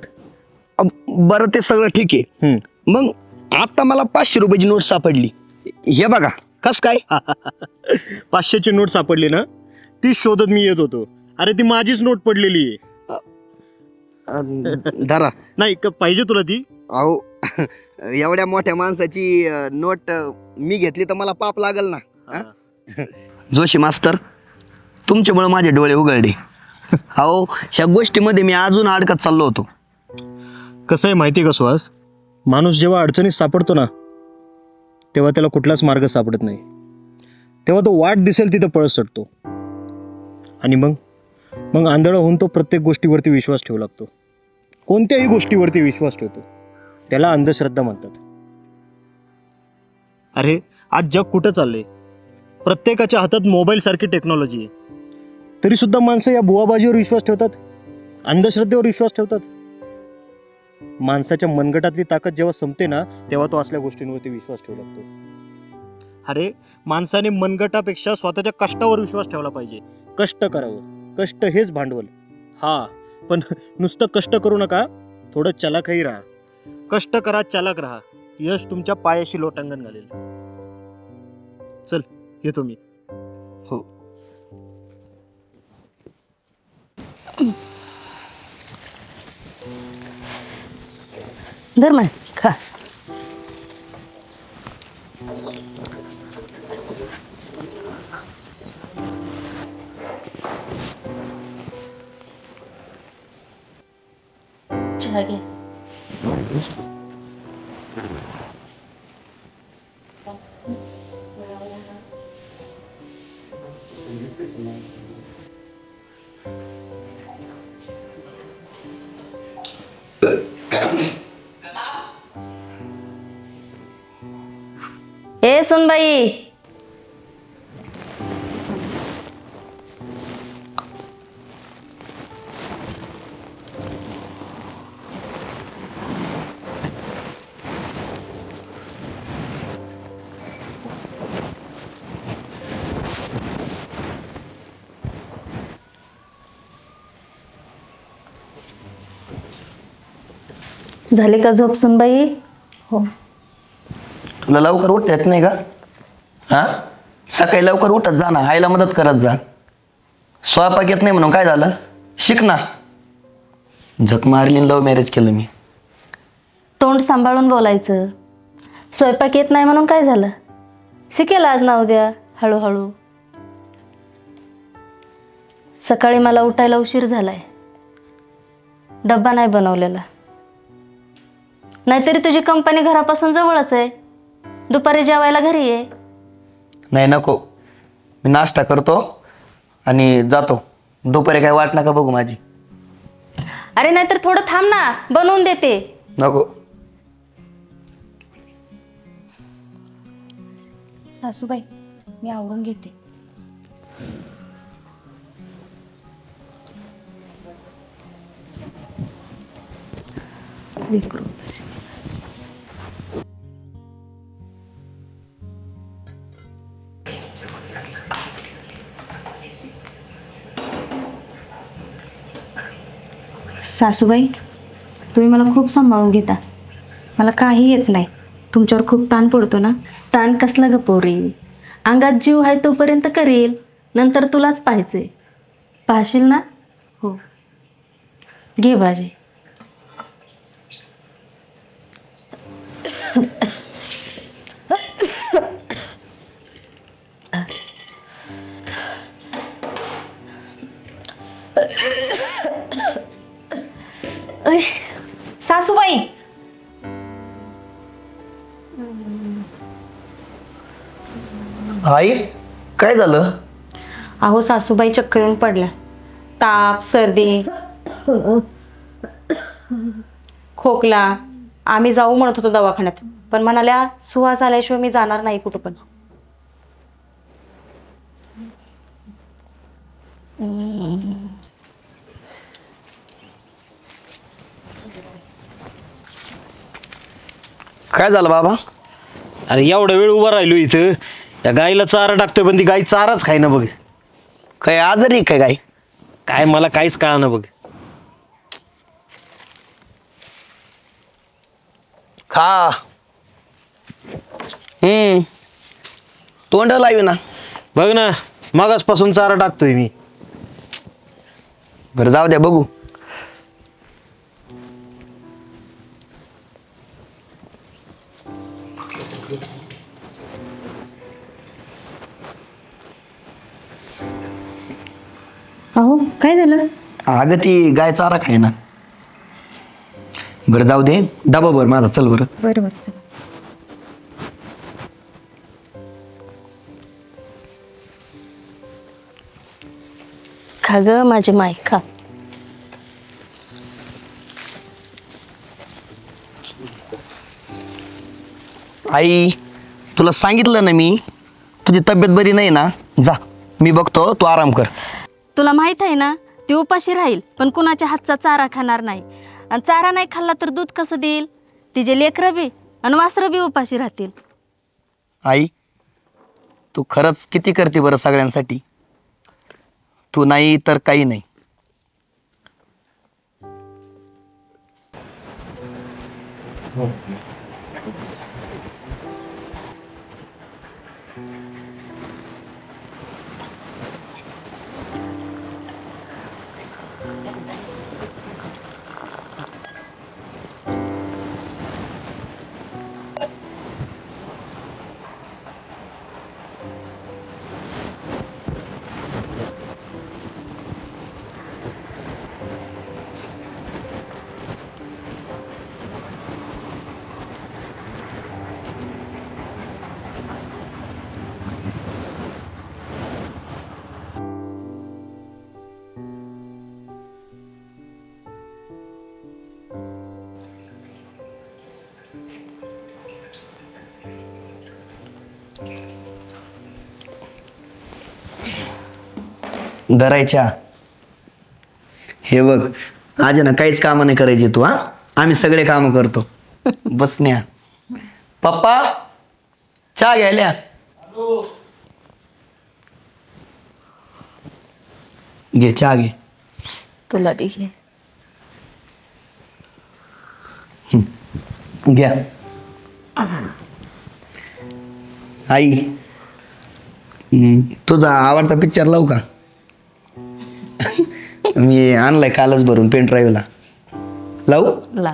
बरं ते सगळं ठीक आहे. मग आता मला 500 रुपयाची नोट सापडली. हे बघा कस काय. 500ची नोट सापडली ना, ती शोधत मी येत होतो. अरे ती माझीच नोट पडलेली आहे. धरा. नाही का पाहिजे तुला ती? अहो एवढ्या मोठ्या माणसाची नोट मी घेतली तर मला पाप लागल ना. जोशी मास्तर, तुमच्यामुळे माझे डोळे उघडले. अहो ह्या गोष्टीमध्ये मी अजून अडकत चाललो होतो. कसं आहे माहिती का सुहास, माणूस जेव्हा अडचणीत सापडतो ना, तेव्हा त्याला कुठलाच मार्ग सापडत नाही. तेव्हा तो वाट दिसेल तिथं पळत सुटतो आणि मग आंधळा होऊन तो प्रत्येक गोष्टीवरती विश्वास ठेवू लागतो. कोणत्याही गोष्टीवरती विश्वास ठेवतो. त्याला अंधश्रद्धा म्हणतात. अरे आज जग कुठं चाललंय? प्रत्येकाच्या हातात मोबाईल सारखी टेक्नॉलॉजी आहे, तरी सुद्धा माणसं या बुवाबाजीवर विश्वास ठेवतात, अंधश्रद्धेवर विश्वास ठेवतात. माणसाच्या मनगटातली ताकद जेव्हा संपते ना, तेव्हा तो असल्या गोष्टींवरती विश्वास ठेवू लागतो. अरे माणसाने मनगटापेक्षा स्वतःच्या कष्टावर विश्वास ठेवला पाहिजे. कष्ट करावं, कष्ट हेच भांडवल. हा, पण नुसतं कष्ट करू नका, थोडं चलाखही राहा. कष्ट करा, चलाक राहा, यश तुमच्या पायाशी लोटांगण घालेल. चल येतो मी. हो. धर म्हण खा. चहा घे. ए सुनबाई, झाली का झोप सुनबाई? हो. तुला लवकर उठता येत नाही का? हा, सकाळी लवकर उठत जा ना, आईला मदत करत जा. स्वयंपाक येत नाही म्हणून काय झालं? शिक ना. झक मारली, लव्ह मॅरेज केलं मी. तोंड सांभाळून बोलायचं. स्वयंपाक येत नाही म्हणून काय झालं? शिकेल आज ना उद्या हळूहळू. सकाळी मला उठायला उशीर झालाय, डब्बा नाही बनवलेला. नाहीतरी तुझी कंपनी घरापासून जवळच आहे, दुपारी जेवायला घरी ये. नाही नको, मी नाश्ता करतो आणि जातो. दुपारी काय वाट नका बघू माझी. अरे नाहीतर थोडं थांब ना, बनवून देते. नको, सासूबाई मी आवरून घेते. सासूबाई तुम्ही मला खूप सांभाळून घेता. मला काही येत नाही. तुमच्यावर खूप ताण पडतो ना. ताण कसला ग पोरी, अंगात जीव आहे तोपर्यंत करेल, नंतर तुलाच पाहिजे. पाहशील ना. हो घे भाजी. सासूबाई आई काय झालं? अहो सासूबाई चक्कर येऊन पडल्या. ताप, सर्दी, खोकला. आम्ही जाऊ म्हणत होतो दवाखान्यात, पण म्हणाल्या सुवास आल्याशिवाय मी जाणार नाही कुठं पण. काय झालं बाबा? अरे एवढा वेळ उभा राहिलो इथं, या गाईला चारा टाकतोय पण ती गाई चाराच खाय ना बघ. काय आजारी काय गाय? काय मला काहीच कळा ना बघ. खा. तोंड लावी ना. बघ ना मागासपासून चारा टाकतोय मी. बरं जाऊ द्या बघू. अहो काय झालं? अगं ती गाय चारा खाय ना. बरं जाऊ दे, डबा भर माझा. चल बरं. बरं बरं चला. खा ग माझी माय खा. आई तुला सांगितलं ना मी, तुझी तब्येत बरी नाही ना. जा मी बघतो, तू आराम कर. तुला माहित आहे ना ती उपाशी राहील पण कुणाच्या हातचा चारा खाणार नाही. आणि चारा नाही खाल्ला तर दूध कसं देईल? तिचे लेकरं बी आणि वासरं बी उपाशी राहतील. आई तू खरंच किती करते बरं सगळ्यांसाठी. तू नाही तर काही नाही. धरायच्या. हे बघ आज ना काहीच कामं नाही करायची तू. आम्ही सगळे काम करतो. बसण्या. पप्पा चहा घ्यायला. घे चहा घे. तुला बी घे. घ्या. आई तुझा आवडता पिक्चर लावू का? मी आणलाय कालच भरून पेन ड्राईव्हला. लावू? ला.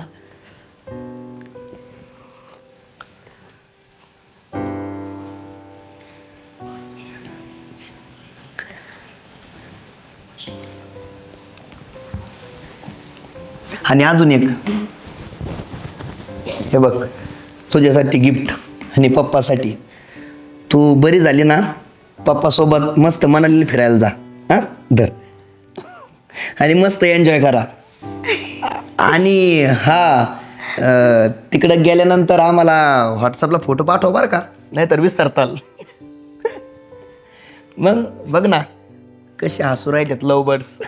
आणि अजून एक हे बघ तुझ्यासाठी गिफ्ट आणि पप्पासाठी. तू बरी झाली ना पप्पा सोबत मस्त मनाली फिरायला जा. हा धर आणि मस्त एन्जॉय करा. आणि तिकडे गेल्यानंतर आम्हाला व्हॉट्सअपला फोटो पाठव बरं का, नाहीतर विसरताल. मग बघ ना कसे हसू राहिलेत लव बर्ड्स.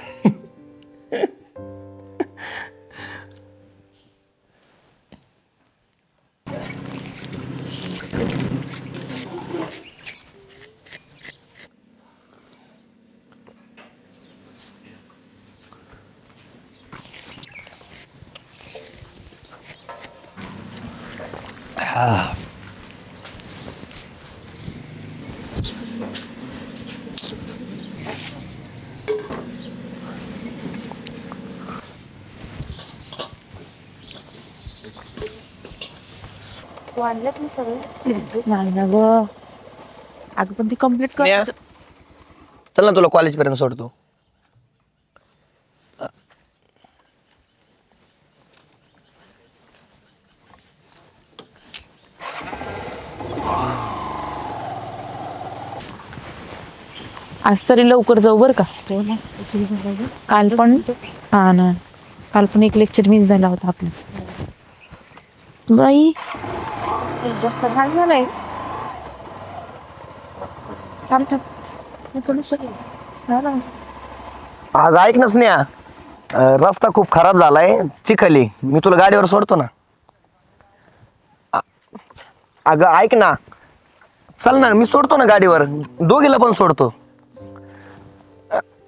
नाही ना ग. अगं पण ती कम्प्लीट स्नेहा, कर. चल ना तुला कॉलेज पर्यंत सोडतो. आज तरी लवकर जाऊ बर का. काल पण हा ना, काल पण एक लेक्चर मिस झाला होता आपला. बाई रस्ता घाण झालाय. थांब थांब. आज ऐक ना स्नेहा, रस्ता खूप खराब झालाय, चिखली. मी तुला गाडीवर सोडतो ना. अगं ऐक ना, चल ना, मी सोडतो ना गाडीवर, दोघीला पण सोडतो.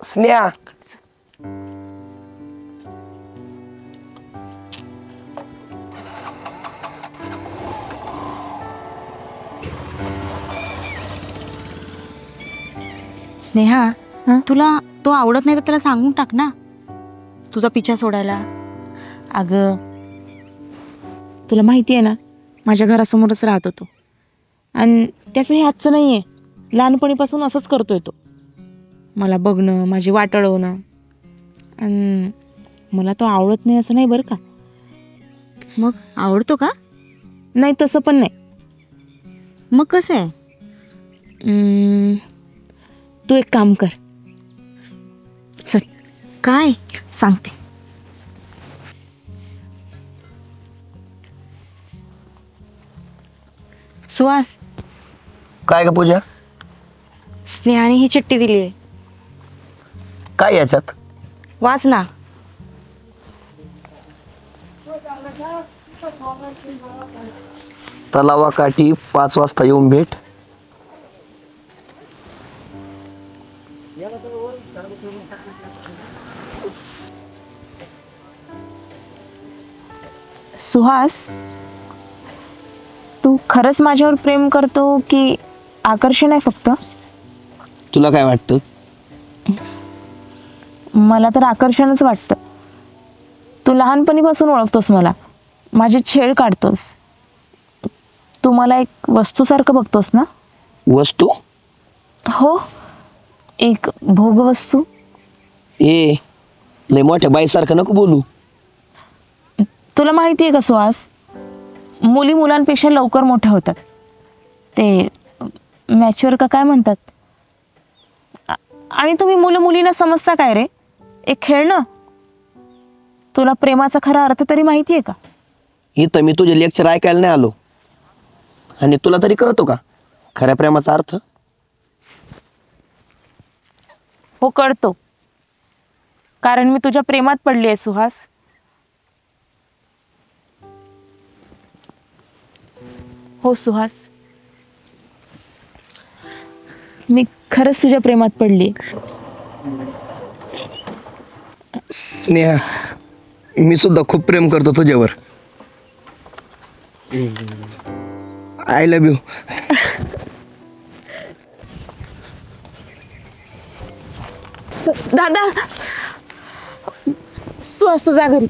स्नेहा, स्नेहा, हं? तुला तो आवडत नाही तर त्याला सांगून टाक ना तुझा पिछा सोडायला. अगं तुला माहिती आहे ना, माझ्या घरासमोरच राहत होतो आणि त्याचं हे आजचं नाही आहे. लहानपणीपासून असंच करतोय तो. मला बघणं, माझी वाट अडवणं. आणि मला तो आवडत नाही असं नाही बरं का. मग आवडतो का? नाही तसं पण नाही. मग कसं आहे? तू एक काम कर, चल काय सांगते. सुहास, काय ग पूजा? स्नेहाने ही चिठ्ठी दिली आहे, काय याच्यात? वाच ना. तलावाकाठी 5 वाजता येऊन भेट. सुहास, तू खरंच माझ्यावर प्रेम करतो की आकर्षण आहे फक्त? तुला काय वाटतं? मला तर आकर्षणच वाटतं. तू लहानपणीपासून ओळखतोस मला, माझे छेड काढतोस. तू मला एक वस्तूसारखं बघतोस ना? वस्तू? हो, एक भोगवस्तू. ए, लय मोठ्या बाईसारखं नको बोलू. तुला माहिती आहे का सुहास, मुली मुलांपेक्षा लवकर मोठ्या होतात. ते मॅच्युअर का काय म्हणतात. आणि तुम्ही मुलं मुलींना समजता काय रे? एक खेळ ना. तुला प्रेमाचा खरा अर्थ तरी माहिती आहे का? इथं मी तुझे लेक्चर ऐकायला नाही आलो, आणि तुला तरी कळतो का खऱ्या प्रेमाचा अर्थ? हो कळतो, कारण मी तुझ्या प्रेमात पडली आहे सुहास. हो सुहास, मी खरंच तुझ्या प्रेमात पडली. स्नेहा, मी सुद्धा खूप प्रेम करतो तुझ्यावर. I love you. दादा, सुहास तुझ्या घरी.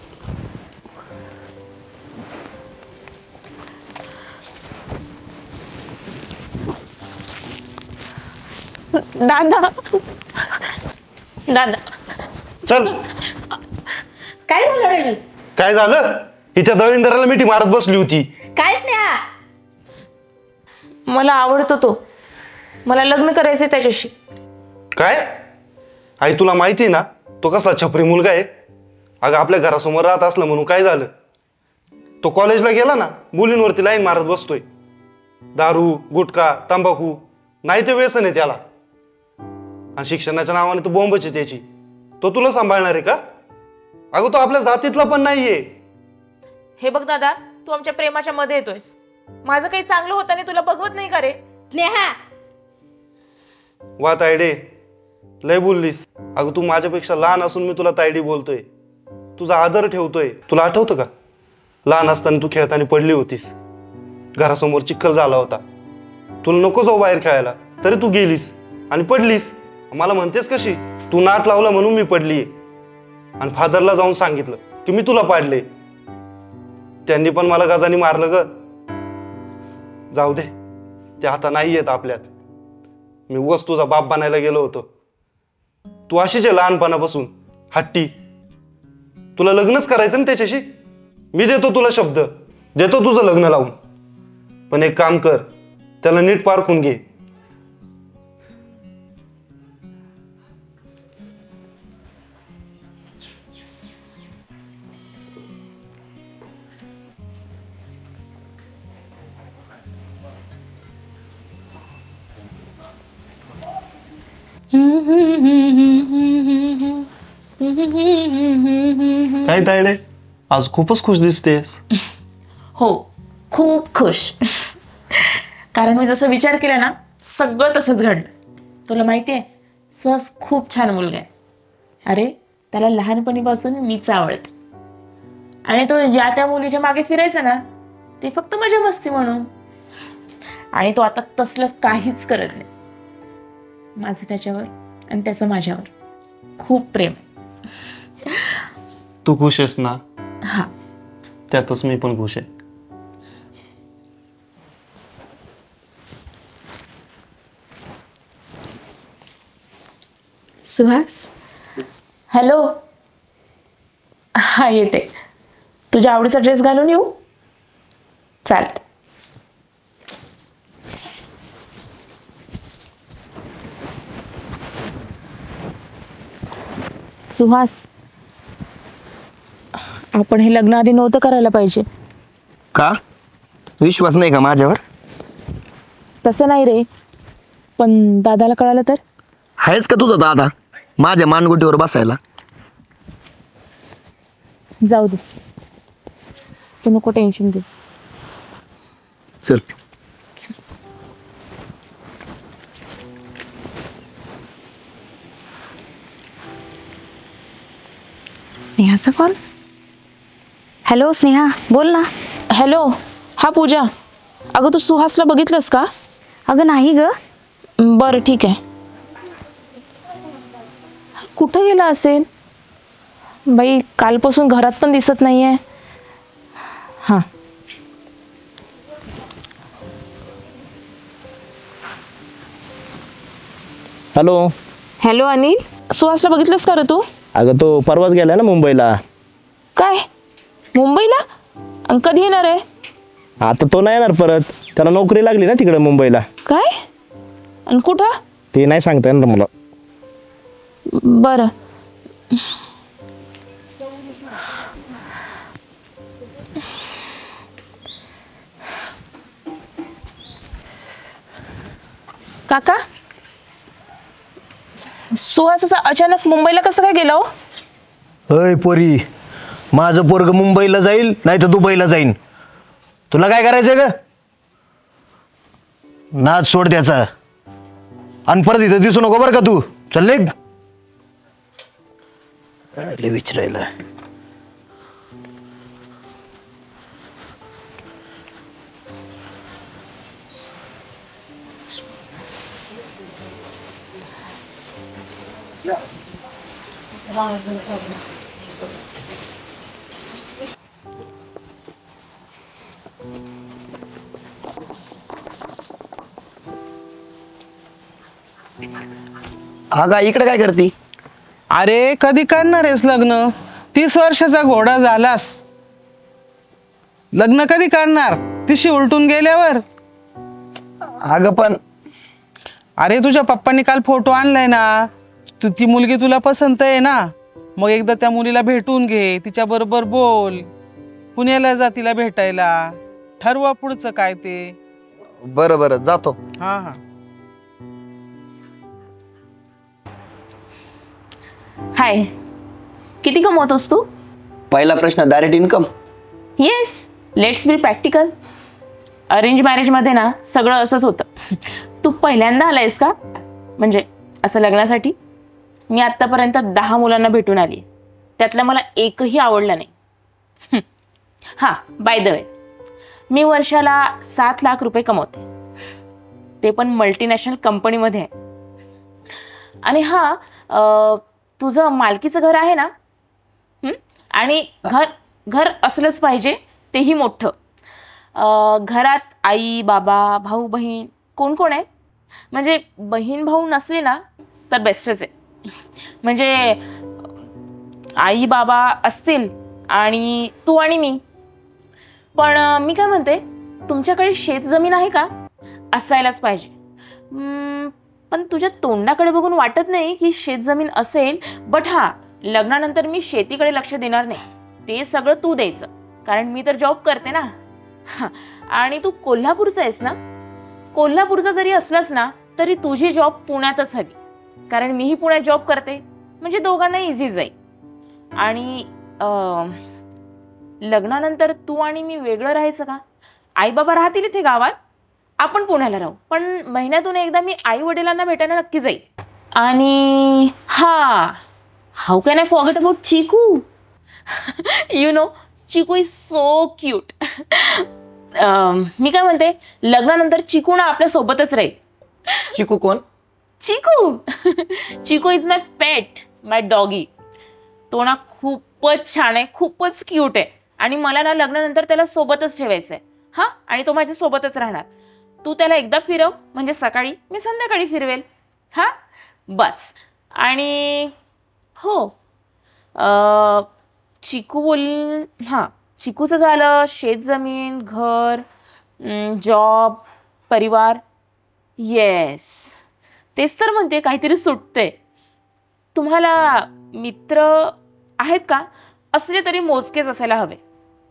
दादा, दादा. चल. काय झालं रे? काय झालं? हिच्या दळींदराला मिठी मारत बसली होती. काय स्नेहा? मला आवडतो तो. मला लग्न करायचंय त्याच्याशी. काय? आई तुला माहिती आहे ना तो कसला छपरी मुलगा आहे. अगं आपल्या घरासमोर राहत असलं म्हणून काय झालं, तो कॉलेजला गेला ना, मुलींवरती लाईन मारत बसतोय. दारू, गुटखा, तंबाखू, नाही ते व्यसन आहे त्याला. आणि शिक्षणाच्या नावाने तू बोंबच आहे त्याची. तो तुला सांभाळणार आहे का? अगं तो आपल्या जातीतला पण नाहीये. हे बघ दादा, तू आमच्या प्रेमाच्या मध्ये येतोयस. माझं काही चांगलं होताना तुला बघवत नाही का रे? स्नेहा, वा तायडे, लय बोललीस. अगं तू माझ्यापेक्षा लहान असून मी तुला तायडी बोलतोय, तुझा आदर ठेवतोय. तुला आठवतं का लहान असताना तू खेळताना पडली होतीस, घरासमोर चिखल झाला होता, तुला नको जाऊ बाहेर खेळायला, तरी तू गेलीस आणि पडलीस. मला म्हणतेस कशी? तू नाट लावला म्हणून मी पडलीये. आणि फादरला जाऊन सांगितलं की मी तुला पाडले. त्यांनी पण मला गजानी मारलं ग. जाऊ दे, ते आता नाही येत आपल्यात. मी उगाच तुझा बाप बनायला गेलो होतो. तू अशीच आहे लहानपणापासून, हट्टी. तुला लग्नच करायचं ना त्याच्याशी. मी देतो तुला शब्द, देतो तुझं लग्न लावून. पण एक काम कर, त्याला नीट पारखून घे. काय तायडे, आज खूपच खुश दिसतेस. हो, खूप खुश. कारण मी जसं विचार केला ना, सगळं तसंच घडलं. तुला माहिती आहे, सुहास खूप छान मुलगा आहे. अरे, त्याला लहानपणीपासून मीच आवडते. आणि तो या त्या मुलीच्या मागे फिरायचा ना, ते फक्त मजा मस्ती म्हणून. आणि तो आता तसलं काहीच करत नाही. माझं त्याच्यावर आणि त्याचं माझ्यावर खूप प्रेम आहे. तू खुश आहेस ना? हा. त्यातच मी पण खुश आहे. सुहास, हॅलो. हा, येते. तुझ्या आवडीचा ड्रेस घालून येऊ? चालते. सुहास, आपण हे लग्न आधी नव्हतं करायला पाहिजे. का? विश्वास नाही का माझ्यावर? तसं नाही रे, पण दादाला कळालं तर? आहेस का तुझा दादा माझ्या मानगुटीवर बसायला? जाऊ दे, तू नको टेन्शन घे. चल. स्नेहाचा कॉल. हॅलो स्नेहा, बोल ना. हॅलो, हा पूजा. अगं तू सुहासला बघितलंस का? अगं नाही ग. बरं ठीक आहे. कुठं गेला असेल बाई? कालपासून घरात पण दिसत नाहीये. हां, हॅलो. हॅलो अनिल. सुहासला बघितलंस का रे तू? अगं तो परवाच गेलाय ना मुंबईला. काय, मुंबईला? आणि कधी येणार आहे? आता तो नाही येणार परत, त्याला नोकरी लागली ना तिकडे मुंबईला. काय? आणि कुठं? ते नाही सांगता येणार मला. बरं. काका, सुहास असा अचानक मुंबईला कसं काय गेला हो? अय पोरी, माझं पोरग मुंबईला जाईल नाही तर दुबईला जाईन. तुला काय करायचंय ग? नाच सोड त्याचा आणि परत इथं दिसू नको बरं का तू. चल निघ. विचारायला हा का, इकडे काय करती? अरे कधी करणार आहेस लग्न? 30 वर्षाचा घोडा झालास, लग्न कधी करणार? तिशी उलटून गेल्यावर. अगं पण अरे तुझ्या पप्पांनी काल फोटो आणलाय ना, ती मुलगी तुला पसंत आहे ना, मग एकदा त्या मुलीला भेटून घे, तिच्या बरोबर बोल, पुण्याला जा तिला भेटायला, ठरवा पुढचं काय ते. बरं बरं जातो. हा हा. हाय, किती कमवतोस तू? पहिला प्रश्न, direct income. Yes, let's be practical. Arrange मॅरेजमध्ये ना सगळं असंच होतं. तू पहिल्यांदा आलायस का म्हणजे असं लग्नासाठी? मी आत्तापर्यंत 10 मुलांना भेटून आली, त्यातलं मला एकही आवडलं नाही. हां, बाय द वे, मी वर्षाला 7 लाख रुपये कमवते, ते पण मल्टीनॅशनल कंपनीमध्ये आहे. आणि हां, तुझं मालकीचं घर आहे ना? आणि घर असलंच पाहिजे, तेही मोठं. घरात आई बाबा भाऊ बहीण कोण कोण आहे? म्हणजे बहीण भाऊ नसले ना तर बेस्टच आहे. म्हणजे आई बाबा असतील आणि तू आणि मी. पण मी काय म्हणते, तुमच्याकडे शेत जमीन आहे का? असायलाच पाहिजे. पण तुझ्या तोंडाकडे बघून वाटत नाही की शेत जमीन असेल. बट हां, लग्नानंतर मी शेतीकडे लक्ष देणार नाही, ते सगळं तू द्यायचं, कारण मी तर जॉब करते ना. आणि तू कोल्हापूरचा आहेस ना? कोल्हापूरचा जरी असलास ना तरी तुझी जॉब पुण्यातच हवी, कारण मीही पुण्यात जॉब करते, म्हणजे दोघांना इझी जाईल. आणि लग्नानंतर तू आणि मी वेगळं राहायचं का? आई बाबा राहतील इथे गावात, आपण पुण्याला राहू, पण महिन्यातून एकदा मी आई वडिलांना भेटायला नक्की जाईल. आणि हां, how can I forget about चिकू? यू नो, चिकू इज सो क्यूट. मी काय म्हणते, लग्नानंतर चिकू ना आपल्या सोबतच राहील. चिकू कोण? चिकू. चिकू is my pet, my doggy. तो ना खूपच छान आहे, खूपच क्यूट आहे, आणि मला ना लग्नानंतर त्याला सोबतच ठेवायचं आहे. हां, आणि तो माझ्या सोबतच राहणार. तू त्याला एकदा फिरव, म्हणजे सकाळी मी संध्याकाळी फिरवेल. हां, बस. आणि हो, चिकू बोल, हां, चिकूचं झालं शेत जमीन, घर, जॉब, परिवार. येस, तेच तर म्हणते, काहीतरी सुटते. तुम्हाला मित्र आहेत का? असले तरी मोजकेच असायला हवे,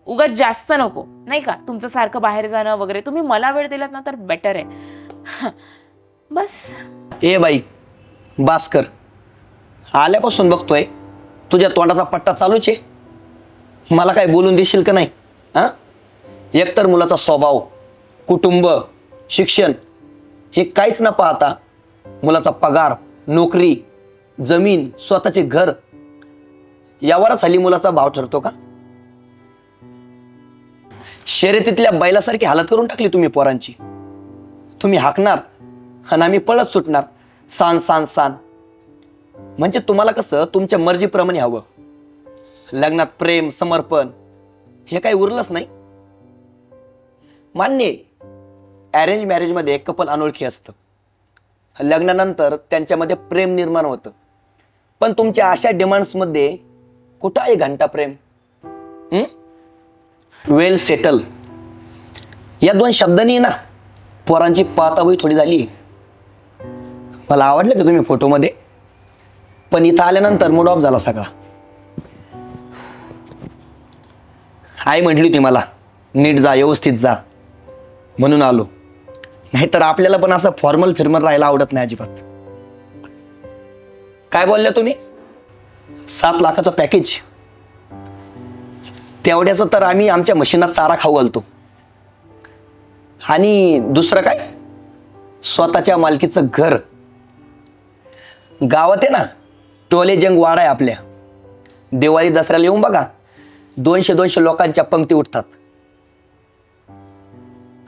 उगाच जास्त नको, नाही का? तुमचं सारखं बाहेर जाणं वगैरे. तुम्ही मला वेळ दिलात ना तर बेटर आहे. बस. ए बाई, भास्कर, आल्यापासून बघतोय तुझ्या तोंडाचा पट्टा चालूच आहे. मला काय बोलून देशील का नाही? हां, एकतर मुलाचा स्वभाव, कुटुंब, शिक्षण हे काहीच न पाहता मुलाचा पगार, नोकरी, जमीन, स्वतःचे घर यावरच हल्ली मुलाचा भाव ठरतो का? शर्यतीतल्या बैलासारखी हालत करून टाकली तुम्ही पोरांची. तुम्ही हाकणार आणि आम्ही पळत सुटणार, सान सान सान. म्हणजे तुम्हाला कसं तुमच्या मर्जीप्रमाणे हवं. लग्नात प्रेम, समर्पण हे काही उरलंच नाही. मान्य, अरेंज मॅरेजमध्ये एक कपल अनोळखी असतं, लग्नानंतर त्यांच्यामध्ये प्रेम निर्माण होतं. पण तुमच्या अशा डिमांड्समध्ये कुठं आहे घंटा प्रेम? वेल सेटल या 2 शब्दांनी ना पोरांची पातावही थोडी झाली. मला आवडले का तुम्ही फोटोमध्ये, पण इथं आल्यानंतर मूड ऑफ झाला सगळा. आई म्हटली होती मला, नीट जा, व्यवस्थित जा, म्हणून आलो. नाहीतर आपल्याला पण असं फॉर्मल फिरमल राहायला आवडत नाही अजिबात. काय बोलल्या तुम्ही? 7 लाखाचं पॅकेज? तेवढ्याचं तर आम्ही आमच्या मशीनात चारा खाऊ घालतो. आणि दुसरं काय? स्वतःच्या मालकीचं घर. गावात आहे ना, टोले जंग वाडा आहे आपल्या. दिवाळी दसऱ्याला येऊन बघा, 200-200 लोकांच्या पंक्ती उठतात.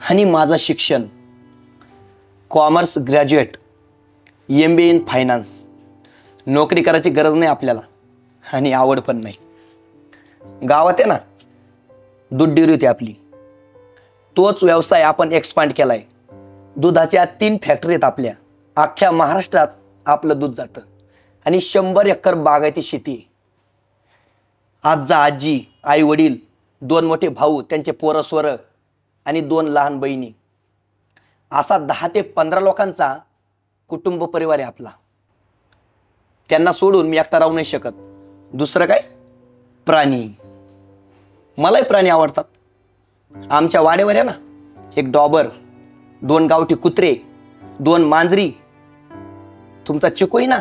आणि माझं शिक्षण commerce graduate, MBA in finance. नोकरी करायची गरज नाही आपल्याला, आणि आवड पण नाही. गावात आहे ना, दूध डेअरी होती आपली. तोच व्यवसाय आपण एक्सपांड केलाय. दुधाच्या 3 फॅक्टरी आहेत आपल्या. अख्ख्या महाराष्ट्रात आपलं दूध जातं, आणि 100 एकर बागायती शेती. आजा आजी, आई वडील, 2 मोठे भाऊ, त्यांचे पोरं स्वरं, आणि 2 लहान बहिणी. असा 10 ते 15 लोकांचा कुटुंब परिवार आहे आपला. त्यांना सोडून मी एकटा राहू नाही शकत. दुसरं काय? प्राणी. मलाही प्राणी आवडतात. आमच्या वाड्यावर आहे ना, एक डॉबर, 2 गावठी कुत्रे, 2 मांजरी. तुमचा चिकोई ना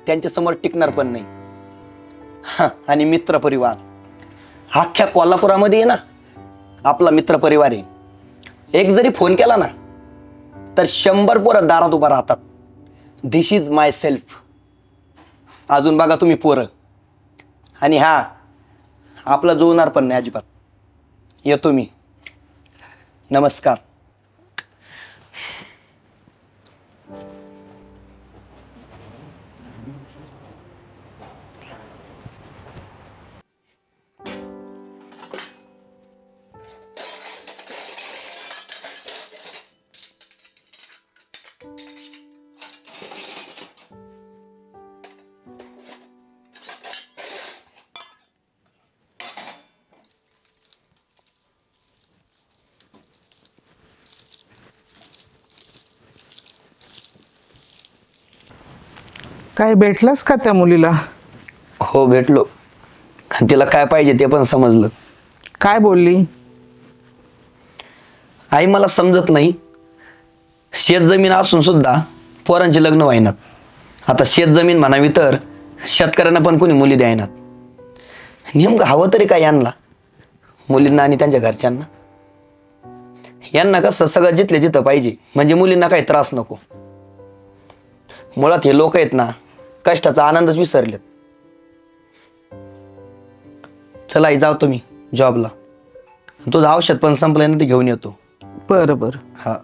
त्यांच्या समोर टिकणार पण नाही. आणि मित्र परिवार अख्ख्या कोल्हापुरामध्ये आहे ना आपला मित्र परिवार आहे. एक जरी फोन केला ना तर 100 पोरं दारात उभा राहतात. दिस इज माय सेल्फ. अजून बघा तुम्ही पोरं. आणि हा आपला जुळणार पण नाही अजिबात. येतो मी. नमस्कार. काय भेटलास का त्या मुलीला? हो भेटलो. आणि तिला काय पाहिजे ते पण समजलं. काय बोलली? आई मला समजत नाही, शेत जमीन असून सुद्धा पोरांचे लग्न व्हायनात. आता शेत जमीन म्हणावी तर शेतकऱ्यांना पण कोणी मुली द्यायनात. नेमकं हवं तरी काय यांना, मुलींना आणि त्यांच्या घरच्यांना? यांना कसं सगळं जिथले जिथं पाहिजे, म्हणजे मुलींना काही त्रास नको. मुळात हे लोक आहेत ना कष्टाचा आनंदच विसरलेत. चला आई, जाऊ तुम्ही जॉबला. तुझं औषध पण संपलं ना, ते घेऊन येतो. बरं बरं. हा.